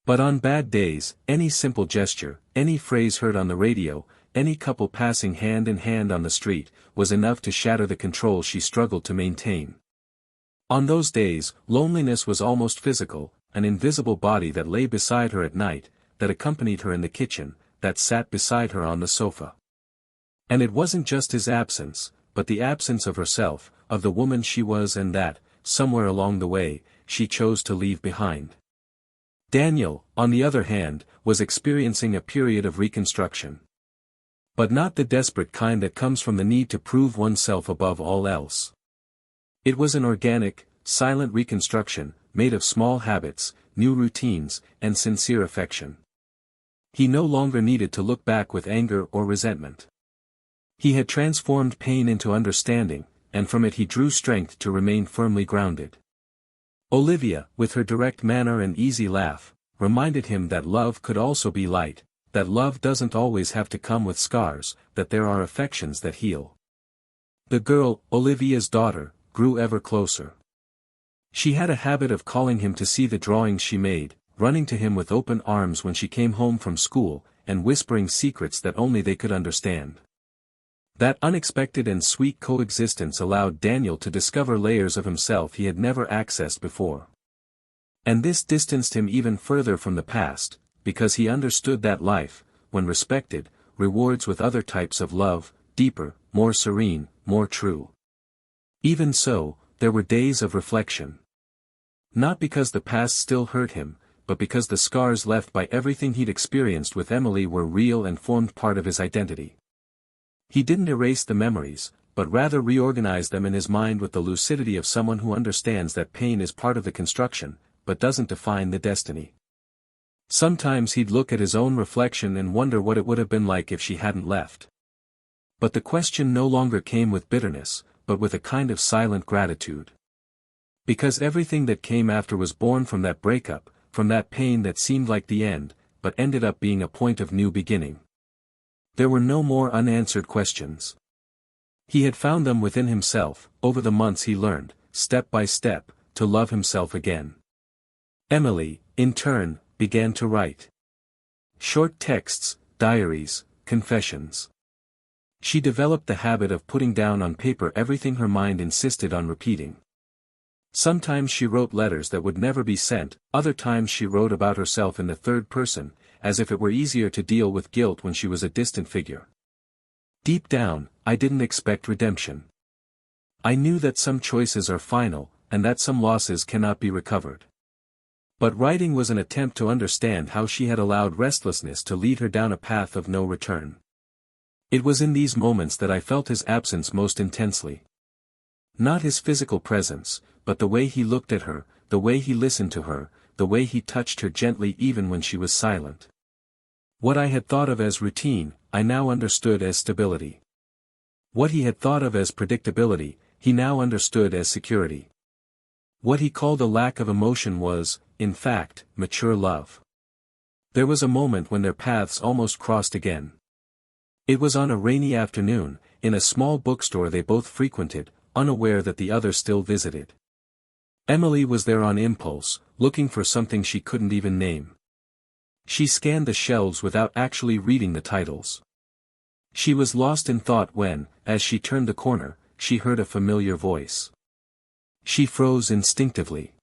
But on bad days, any simple gesture, any phrase heard on the radio, any couple passing hand in hand on the street, was enough to shatter the control she struggled to maintain. On those days, loneliness was almost physical, an invisible body that lay beside her at night, that accompanied her in the kitchen, that sat beside her on the sofa. And it wasn't just his absence, but the absence of herself, of the woman she was and that, somewhere along the way, she chose to leave behind. Daniel, on the other hand, was experiencing a period of reconstruction. But not the desperate kind that comes from the need to prove oneself above all else. It was an organic, silent reconstruction, made of small habits, new routines, and sincere affection. He no longer needed to look back with anger or resentment. He had transformed pain into understanding, and from it he drew strength to remain firmly grounded. Olivia, with her direct manner and easy laugh, reminded him that love could also be light, that love doesn't always have to come with scars, that there are affections that heal. The girl, Olivia's daughter, grew ever closer. She had a habit of calling him to see the drawings she made, running to him with open arms when she came home from school, and whispering secrets that only they could understand. That unexpected and sweet coexistence allowed Daniel to discover layers of himself he had never accessed before. And this distanced him even further from the past, because he understood that life, when respected, rewards with other types of love, deeper, more serene, more true. Even so, there were days of reflection. Not because the past still hurt him, but because the scars left by everything he'd experienced with Emily were real and formed part of his identity. He didn't erase the memories, but rather reorganized them in his mind with the lucidity of someone who understands that pain is part of the construction, but doesn't define the destiny. Sometimes he'd look at his own reflection and wonder what it would have been like if she hadn't left. But the question no longer came with bitterness, but with a kind of silent gratitude. Because everything that came after was born from that breakup, from that pain that seemed like the end, but ended up being a point of new beginning. There were no more unanswered questions. He had found them within himself. Over the months he learned, step by step, to love himself again. Emily, in turn, began to write. Short texts, diaries, confessions. She developed the habit of putting down on paper everything her mind insisted on repeating. Sometimes she wrote letters that would never be sent, other times she wrote about herself in the third person, as if it were easier to deal with guilt when she was a distant figure. Deep down, I didn't expect redemption. I knew that some choices are final, and that some losses cannot be recovered. But writing was an attempt to understand how she had allowed restlessness to lead her down a path of no return. It was in these moments that I felt his absence most intensely. Not his physical presence, but the way he looked at her, the way he listened to her, the way he touched her gently even when she was silent. What I had thought of as routine, I now understood as stability. What he had thought of as predictability, he now understood as security. What he called a lack of emotion was, in fact, mature love. There was a moment when their paths almost crossed again. It was on a rainy afternoon, in a small bookstore they both frequented, unaware that the other still visited. Emily was there on impulse, looking for something she couldn't even name. She scanned the shelves without actually reading the titles. She was lost in thought when, as she turned the corner, she heard a familiar voice. She froze instinctively.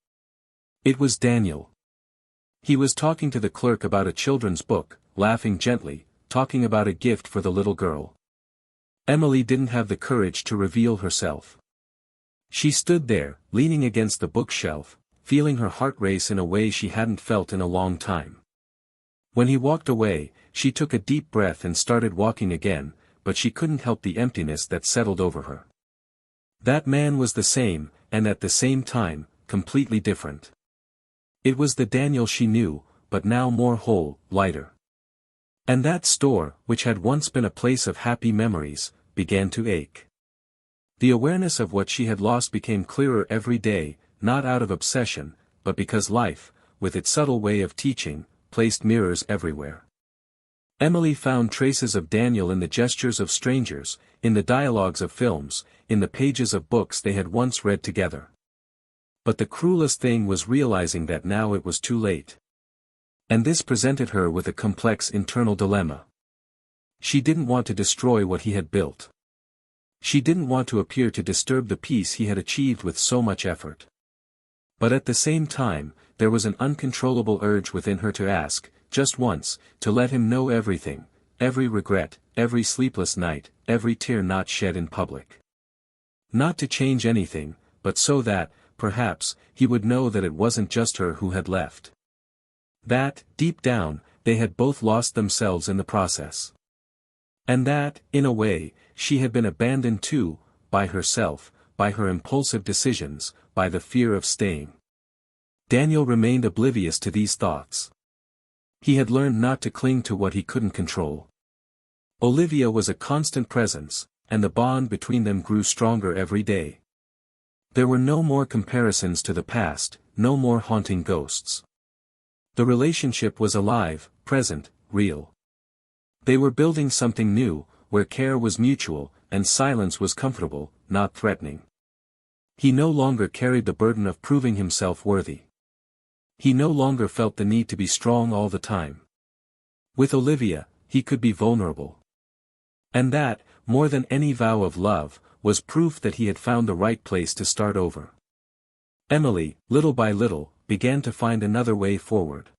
It was Daniel. He was talking to the clerk about a children's book, laughing gently, talking about a gift for the little girl. Emily didn't have the courage to reveal herself. She stood there, leaning against the bookshelf, feeling her heart race in a way she hadn't felt in a long time. When he walked away, she took a deep breath and started walking again, but she couldn't help the emptiness that settled over her. That man was the same, and at the same time, completely different. It was the Daniel she knew, but now more whole, lighter. And that store, which had once been a place of happy memories, began to ache. The awareness of what she had lost became clearer every day, not out of obsession, but because life, with its subtle way of teaching, placed mirrors everywhere. Emily found traces of Daniel in the gestures of strangers, in the dialogues of films, in the pages of books they had once read together. But the cruelest thing was realizing that now it was too late. And this presented her with a complex internal dilemma. She didn't want to destroy what he had built. She didn't want to appear to disturb the peace he had achieved with so much effort. But at the same time, there was an uncontrollable urge within her to ask, just once, to let him know everything, every regret, every sleepless night, every tear not shed in public. Not to change anything, but so that, perhaps, he would know that it wasn't just her who had left. That, deep down, they had both lost themselves in the process. And that, in a way, she had been abandoned too, by herself, by her impulsive decisions, by the fear of staying. Daniel remained oblivious to these thoughts. He had learned not to cling to what he couldn't control. Olivia was a constant presence, and the bond between them grew stronger every day. There were no more comparisons to the past, no more haunting ghosts. The relationship was alive, present, real. They were building something new, where care was mutual, and silence was comfortable, not threatening. He no longer carried the burden of proving himself worthy. He no longer felt the need to be strong all the time. With Olivia, he could be vulnerable. And that, more than any vow of love, was proof that he had found the right place to start over. Emily, little by little, began to find another way forward.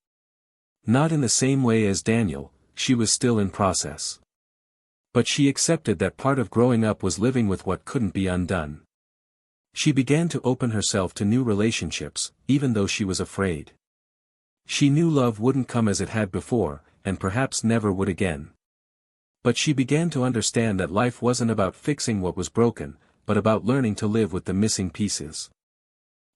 Not in the same way as Daniel, she was still in process. But she accepted that part of growing up was living with what couldn't be undone. She began to open herself to new relationships, even though she was afraid. She knew love wouldn't come as it had before, and perhaps never would again. But she began to understand that life wasn't about fixing what was broken, but about learning to live with the missing pieces.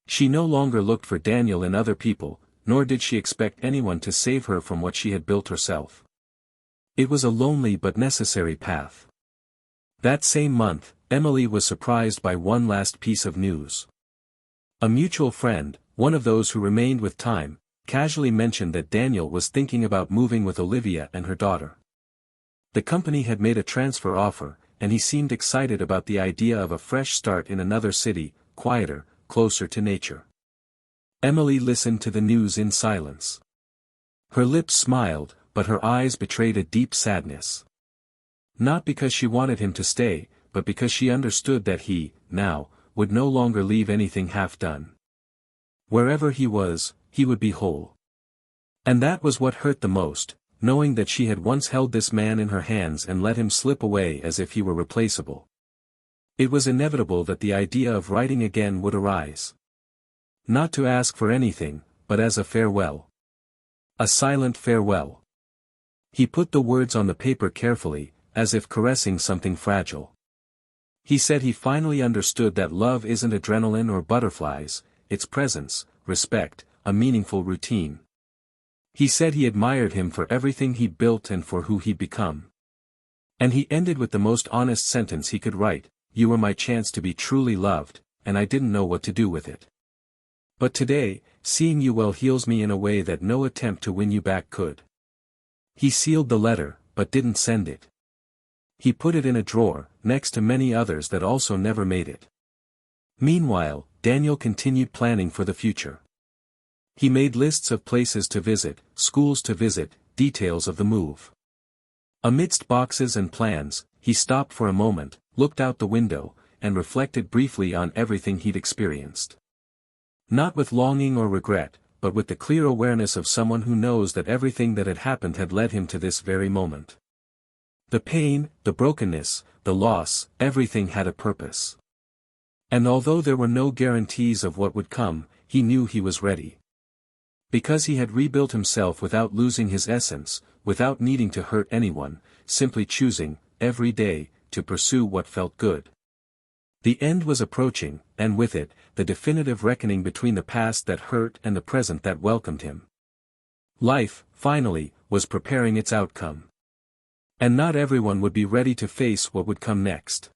She no longer looked for Daniel in other people, nor did she expect anyone to save her from what she had built herself. It was a lonely but necessary path. That same month, Emily was surprised by one last piece of news. A mutual friend, one of those who remained with time, casually mentioned that Daniel was thinking about moving with Olivia and her daughter. The company had made a transfer offer, and he seemed excited about the idea of a fresh start in another city, quieter, closer to nature. Emily listened to the news in silence. Her lips smiled, but her eyes betrayed a deep sadness. Not because she wanted him to stay, but because she understood that he, now, would no longer leave anything half done. Wherever he was, he would be whole. And that was what hurt the most, knowing that she had once held this man in her hands and let him slip away as if he were replaceable. It was inevitable that the idea of writing again would arise. Not to ask for anything, but as a farewell. A silent farewell. He put the words on the paper carefully, as if caressing something fragile. He said he finally understood that love isn't adrenaline or butterflies, it's presence, respect, a meaningful routine. He said he admired him for everything he built and for who he'd become. And he ended with the most honest sentence he could write, "You were my chance to be truly loved, and I didn't know what to do with it. But today, seeing you well heals me in a way that no attempt to win you back could." He sealed the letter, but didn't send it. He put it in a drawer, next to many others that also never made it. Meanwhile, Daniel continued planning for the future. He made lists of places to visit, schools to visit, details of the move. Amidst boxes and plans, he stopped for a moment, looked out the window, and reflected briefly on everything he'd experienced. Not with longing or regret, but with the clear awareness of someone who knows that everything that had happened had led him to this very moment. The pain, the brokenness, the loss, everything had a purpose. And although there were no guarantees of what would come, he knew he was ready. Because he had rebuilt himself without losing his essence, without needing to hurt anyone, simply choosing, every day, to pursue what felt good. The end was approaching, and with it, the definitive reckoning between the past that hurt and the present that welcomed him. Life, finally, was preparing its outcome. And not everyone would be ready to face what would come next.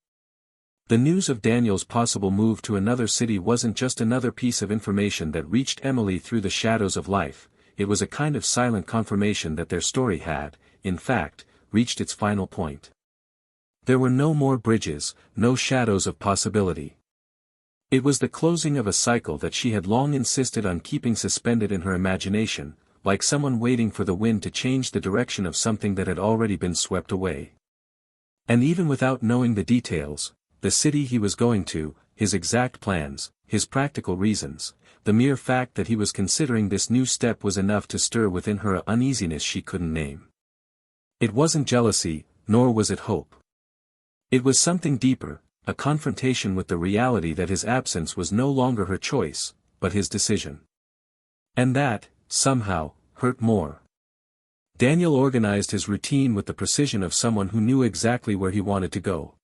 The news of Daniel's possible move to another city wasn't just another piece of information that reached Emily through the shadows of life, it was a kind of silent confirmation that their story had, in fact, reached its final point. There were no more bridges, no shadows of possibility. It was the closing of a cycle that she had long insisted on keeping suspended in her imagination, like someone waiting for the wind to change the direction of something that had already been swept away. And even without knowing the details, the city he was going to, his exact plans, his practical reasons, the mere fact that he was considering this new step was enough to stir within her an uneasiness she couldn't name. It wasn't jealousy, nor was it hope. It was something deeper, a confrontation with the reality that his absence was no longer her choice, but his decision. And that, somehow, hurt more. Daniel organized his routine with the precision of someone who knew exactly where he wanted to go.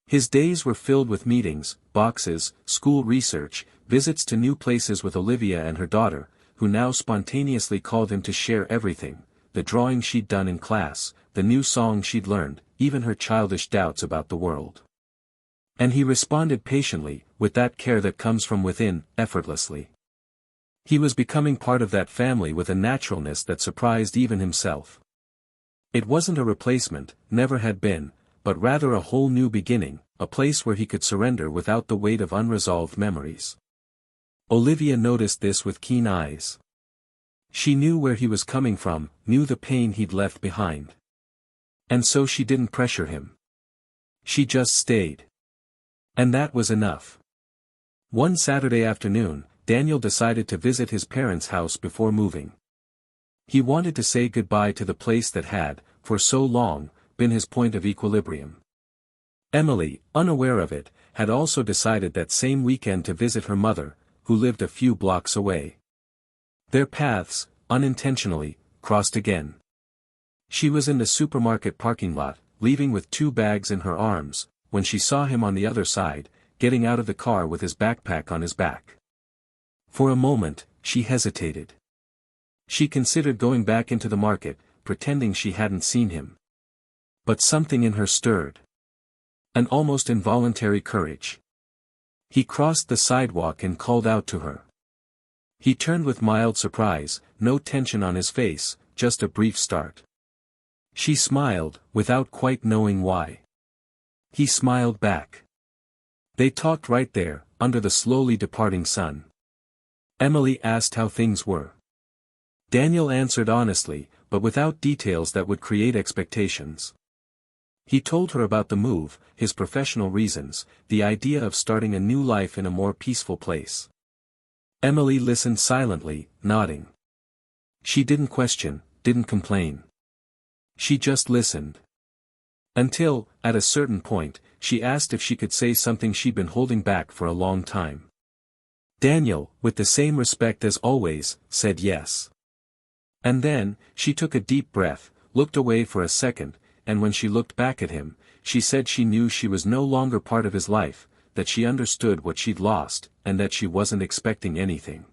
His days were filled with meetings, boxes, school research, visits to new places with Olivia and her daughter, who now spontaneously called him to share everything, the drawing she'd done in class, the new song she'd learned, even her childish doubts about the world. And he responded patiently, with that care that comes from within, effortlessly. He was becoming part of that family with a naturalness that surprised even himself. It wasn't a replacement, never had been, but rather a whole new beginning, a place where he could surrender without the weight of unresolved memories. Olivia noticed this with keen eyes. She knew where he was coming from, knew the pain he'd left behind. And so she didn't pressure him. She just stayed. And that was enough. One Saturday afternoon, Daniel decided to visit his parents' house before moving. He wanted to say goodbye to the place that had, for so long, been his point of equilibrium. Emily, unaware of it, had also decided that same weekend to visit her mother, who lived a few blocks away. Their paths, unintentionally, crossed again. She was in the supermarket parking lot, leaving with 2 bags in her arms, when she saw him on the other side, getting out of the car with his backpack on his back. For a moment, she hesitated. She considered going back into the market, pretending she hadn't seen him. But something in her stirred. An almost involuntary courage. He crossed the sidewalk and called out to her. He turned with mild surprise, no tension on his face, just a brief start. She smiled, without quite knowing why. He smiled back. They talked right there, under the slowly departing sun. Emily asked how things were. Daniel answered honestly, but without details that would create expectations. He told her about the move, his professional reasons, the idea of starting a new life in a more peaceful place. Emily listened silently, nodding. She didn't question, didn't complain. She just listened. Until, at a certain point, she asked if she could say something she'd been holding back for a long time. Daniel, with the same respect as always, said yes. And then, she took a deep breath, looked away for a second, and when she looked back at him, she said she knew she was no longer part of his life, that she understood what she'd lost, and that she wasn't expecting anything.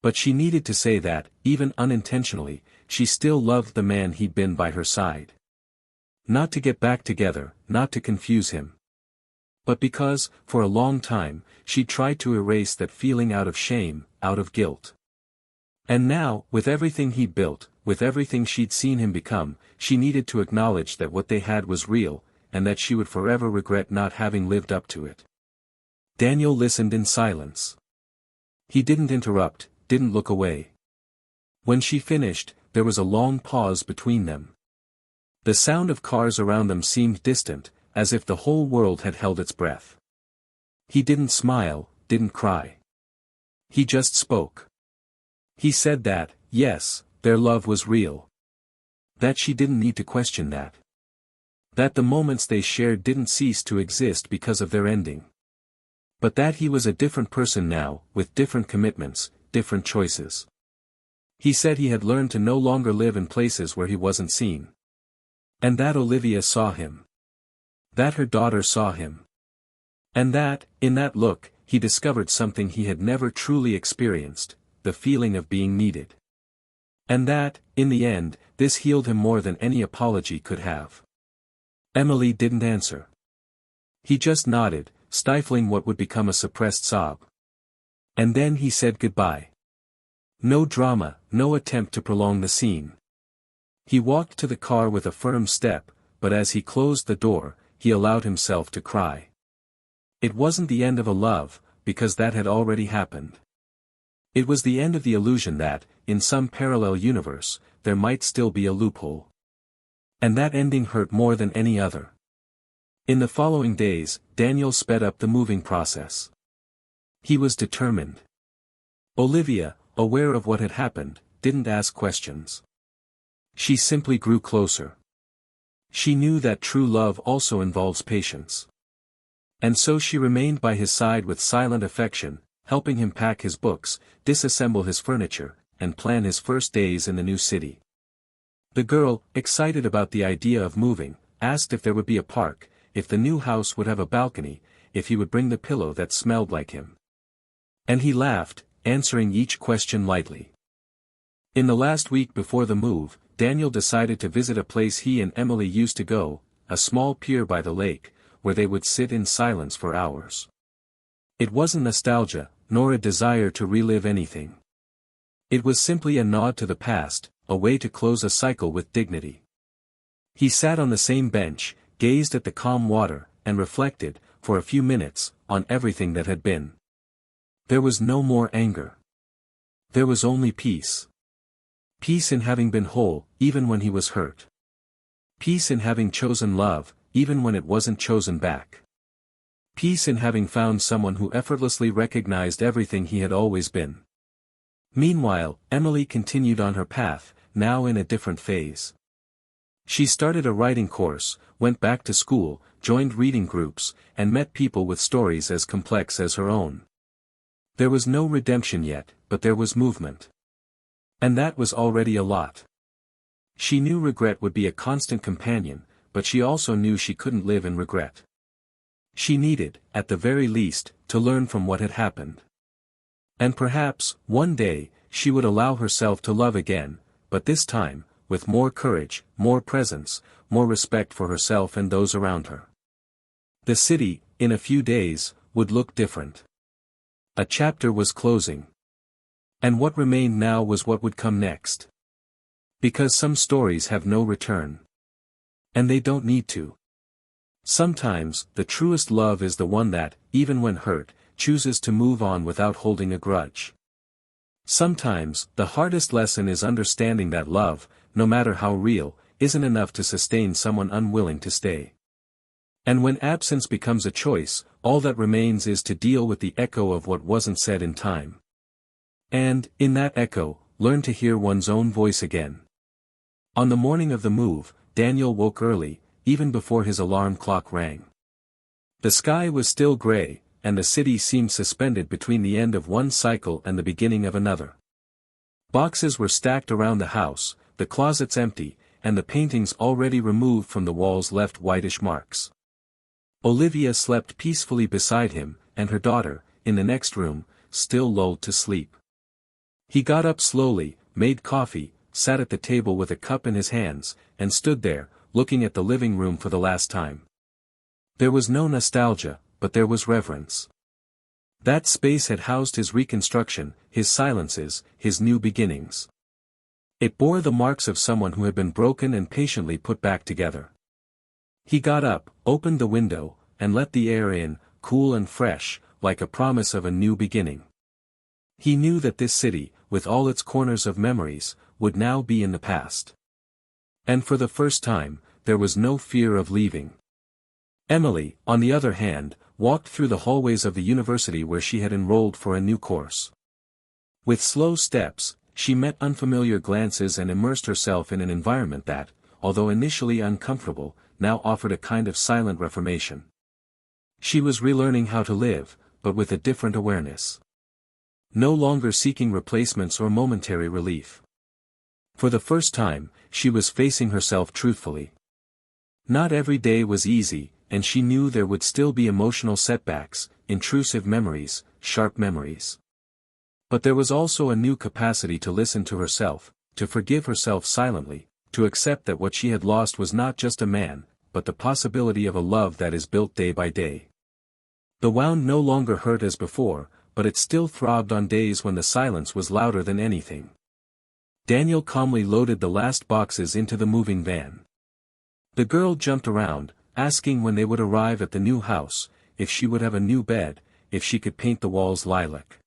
But she needed to say that, even unintentionally, she still loved the man he'd been by her side. Not to get back together, not to confuse him. But because, for a long time, she tried to erase that feeling out of shame, out of guilt. And now, with everything he'd built, with everything she'd seen him become, she needed to acknowledge that what they had was real, and that she would forever regret not having lived up to it. Daniel listened in silence. He didn't interrupt, didn't look away. When she finished, there was a long pause between them. The sound of cars around them seemed distant, as if the whole world had held its breath. He didn't smile, didn't cry. He just spoke. He said that, yes, their love was real. That she didn't need to question that. That the moments they shared didn't cease to exist because of their ending. But that he was a different person now, with different commitments, different choices. He said he had learned to no longer live in places where he wasn't seen. And that Olivia saw him. That her daughter saw him. And that, in that look, he discovered something he had never truly experienced, the feeling of being needed. And that, in the end, this healed him more than any apology could have. Emily didn't answer. He just nodded, stifling what would become a suppressed sob. And then he said goodbye. No drama, no attempt to prolong the scene. He walked to the car with a firm step, but as he closed the door, he allowed himself to cry. It wasn't the end of a love, because that had already happened. It was the end of the illusion that, in some parallel universe, there might still be a loophole. And that ending hurt more than any other. In the following days, Daniel sped up the moving process. He was determined. Olivia, aware of what had happened, didn't ask questions. She simply grew closer. She knew that true love also involves patience. And so she remained by his side with silent affection, helping him pack his books, disassemble his furniture, and plan his first days in the new city. The girl, excited about the idea of moving, asked if there would be a park, if the new house would have a balcony, if he would bring the pillow that smelled like him. And he laughed, answering each question lightly. In the last week before the move, Daniel decided to visit a place he and Emily used to go, a small pier by the lake, where they would sit in silence for hours. It wasn't nostalgia, nor a desire to relive anything. It was simply a nod to the past, a way to close a cycle with dignity. He sat on the same bench, gazed at the calm water, and reflected, for a few minutes, on everything that had been. There was no more anger. There was only peace. Peace in having been whole, even when he was hurt. Peace in having chosen love, even when it wasn't chosen back. Peace in having found someone who effortlessly recognized everything he had always been. Meanwhile, Emily continued on her path, now in a different phase. She started a writing course, went back to school, joined reading groups, and met people with stories as complex as her own. There was no redemption yet, but there was movement. And that was already a lot. She knew regret would be a constant companion, but she also knew she couldn't live in regret. She needed, at the very least, to learn from what had happened. And perhaps, one day, she would allow herself to love again, but this time, with more courage, more presence, more respect for herself and those around her. The city, in a few days, would look different. A chapter was closing. And what remained now was what would come next. Because some stories have no return. And they don't need to. Sometimes, the truest love is the one that, even when hurt, chooses to move on without holding a grudge. Sometimes, the hardest lesson is understanding that love, no matter how real, isn't enough to sustain someone unwilling to stay. And when absence becomes a choice, all that remains is to deal with the echo of what wasn't said in time. And, in that echo, learn to hear one's own voice again. On the morning of the move, Daniel woke early, even before his alarm clock rang. The sky was still gray, and the city seemed suspended between the end of one cycle and the beginning of another. Boxes were stacked around the house, the closets empty, and the paintings already removed from the walls left whitish marks. Olivia slept peacefully beside him, and her daughter, in the next room, still lulled to sleep. He got up slowly, made coffee, sat at the table with a cup in his hands, and stood there, looking at the living room for the last time. There was no nostalgia, but there was reverence. That space had housed his reconstruction, his silences, his new beginnings. It bore the marks of someone who had been broken and patiently put back together. He got up, opened the window, and let the air in, cool and fresh, like a promise of a new beginning. He knew that this city, with all its corners of memories, would now be in the past. And for the first time, there was no fear of leaving. Emily, on the other hand, walked through the hallways of the university where she had enrolled for a new course. With slow steps, she met unfamiliar glances and immersed herself in an environment that, although initially uncomfortable, now offered a kind of silent reformation. She was relearning how to live, but with a different awareness. No longer seeking replacements or momentary relief. For the first time, she was facing herself truthfully. Not every day was easy, and she knew there would still be emotional setbacks, intrusive memories, sharp memories. But there was also a new capacity to listen to herself, to forgive herself silently, to accept that what she had lost was not just a man, but the possibility of a love that is built day by day. The wound no longer hurt as before, but it still throbbed on days when the silence was louder than anything. Daniel calmly loaded the last boxes into the moving van. The girl jumped around, asking when they would arrive at the new house, if she would have a new bed, if she could paint the walls lilac.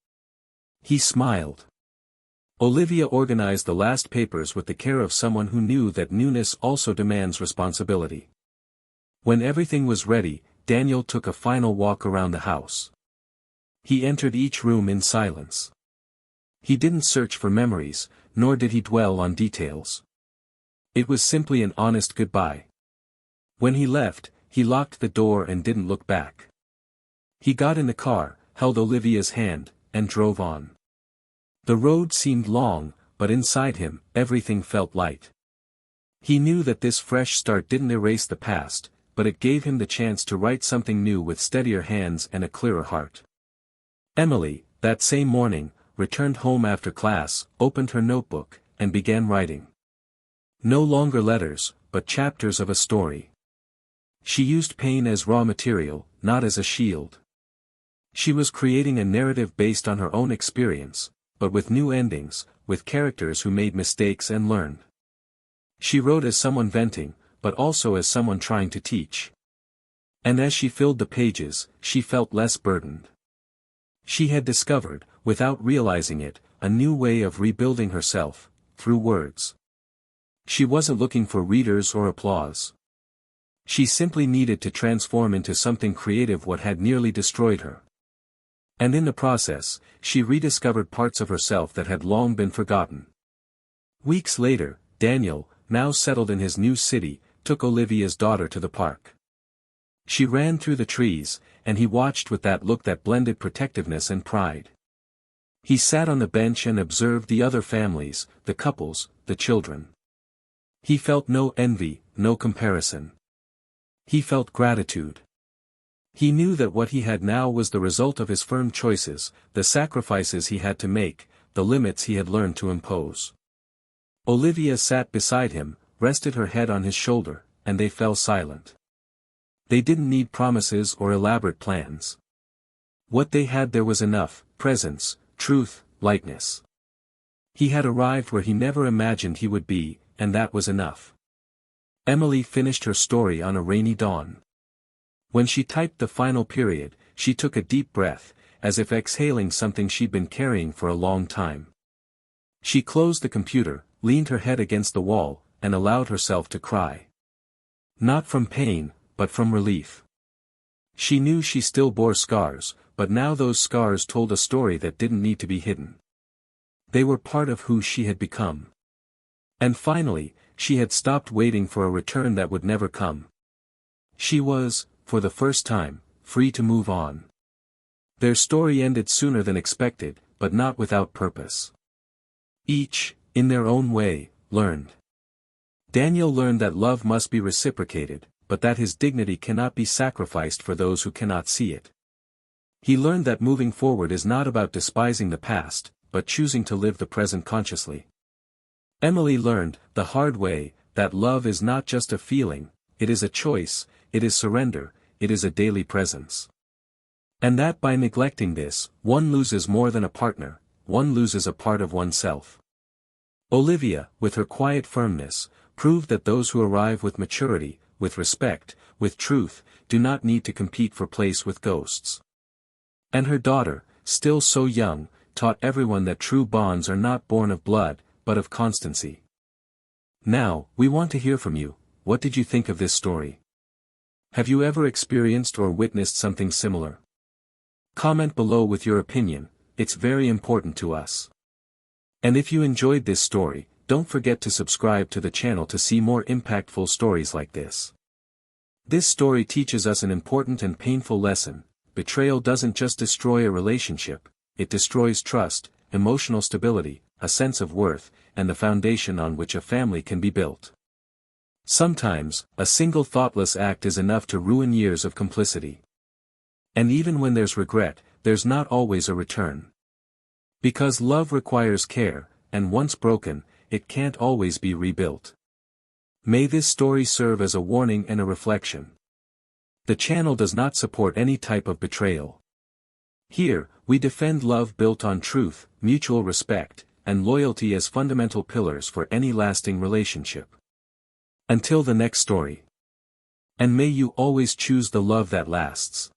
He smiled. Olivia organized the last papers with the care of someone who knew that newness also demands responsibility. When everything was ready, Daniel took a final walk around the house. He entered each room in silence. He didn't search for memories, nor did he dwell on details. It was simply an honest goodbye. When he left, he locked the door and didn't look back. He got in the car, held Olivia's hand, and drove on. The road seemed long, but inside him, everything felt light. He knew that this fresh start didn't erase the past, but it gave him the chance to write something new with steadier hands and a clearer heart. Emily, that same morning, returned home after class, opened her notebook, and began writing. No longer letters, but chapters of a story. She used pain as raw material, not as a shield. She was creating a narrative based on her own experience, but with new endings, with characters who made mistakes and learned. She wrote as someone venting, but also as someone trying to teach. And as she filled the pages, she felt less burdened. She had discovered, without realizing it, a new way of rebuilding herself, through words. She wasn't looking for readers or applause. She simply needed to transform into something creative what had nearly destroyed her. And in the process, she rediscovered parts of herself that had long been forgotten. Weeks later, Daniel, now settled in his new city, took Olivia's daughter to the park. She ran through the trees, and he watched with that look that blended protectiveness and pride. He sat on the bench and observed the other families, the couples, the children. He felt no envy, no comparison. He felt gratitude. He knew that what he had now was the result of his firm choices, the sacrifices he had to make, the limits he had learned to impose. Olivia sat beside him, rested her head on his shoulder, and they fell silent. They didn't need promises or elaborate plans. What they had there was enough, presence, truth, lightness. He had arrived where he never imagined he would be, and that was enough. Emily finished her story on a rainy dawn. When she typed the final period, she took a deep breath, as if exhaling something she'd been carrying for a long time. She closed the computer, leaned her head against the wall, and allowed herself to cry. Not from pain, but from relief. She knew she still bore scars, but now those scars told a story that didn't need to be hidden. They were part of who she had become. And finally, she had stopped waiting for a return that would never come. She was, for the first time, free to move on. Their story ended sooner than expected, but not without purpose. Each, in their own way, learned. Daniel learned that love must be reciprocated, but that his dignity cannot be sacrificed for those who cannot see it. He learned that moving forward is not about despising the past, but choosing to live the present consciously. Emily learned, the hard way, that love is not just a feeling, it is a choice, it is surrender, it is a daily presence. And that by neglecting this, one loses more than a partner, one loses a part of oneself. Olivia, with her quiet firmness, proved that those who arrive with maturity, with respect, with truth, do not need to compete for place with ghosts. And her daughter, still so young, taught everyone that true bonds are not born of blood, but of constancy. Now, we want to hear from you. What did you think of this story? Have you ever experienced or witnessed something similar? Comment below with your opinion, it's very important to us. And if you enjoyed this story, don't forget to subscribe to the channel to see more impactful stories like this. This story teaches us an important and painful lesson. Betrayal doesn't just destroy a relationship, it destroys trust, emotional stability, a sense of worth, and the foundation on which a family can be built. Sometimes, a single thoughtless act is enough to ruin years of complicity. And even when there's regret, there's not always a return. Because love requires care, and once broken, it can't always be rebuilt. May this story serve as a warning and a reflection. The channel does not support any type of betrayal. Here, we defend love built on truth, mutual respect, and loyalty as fundamental pillars for any lasting relationship. Until the next story. And may you always choose the love that lasts.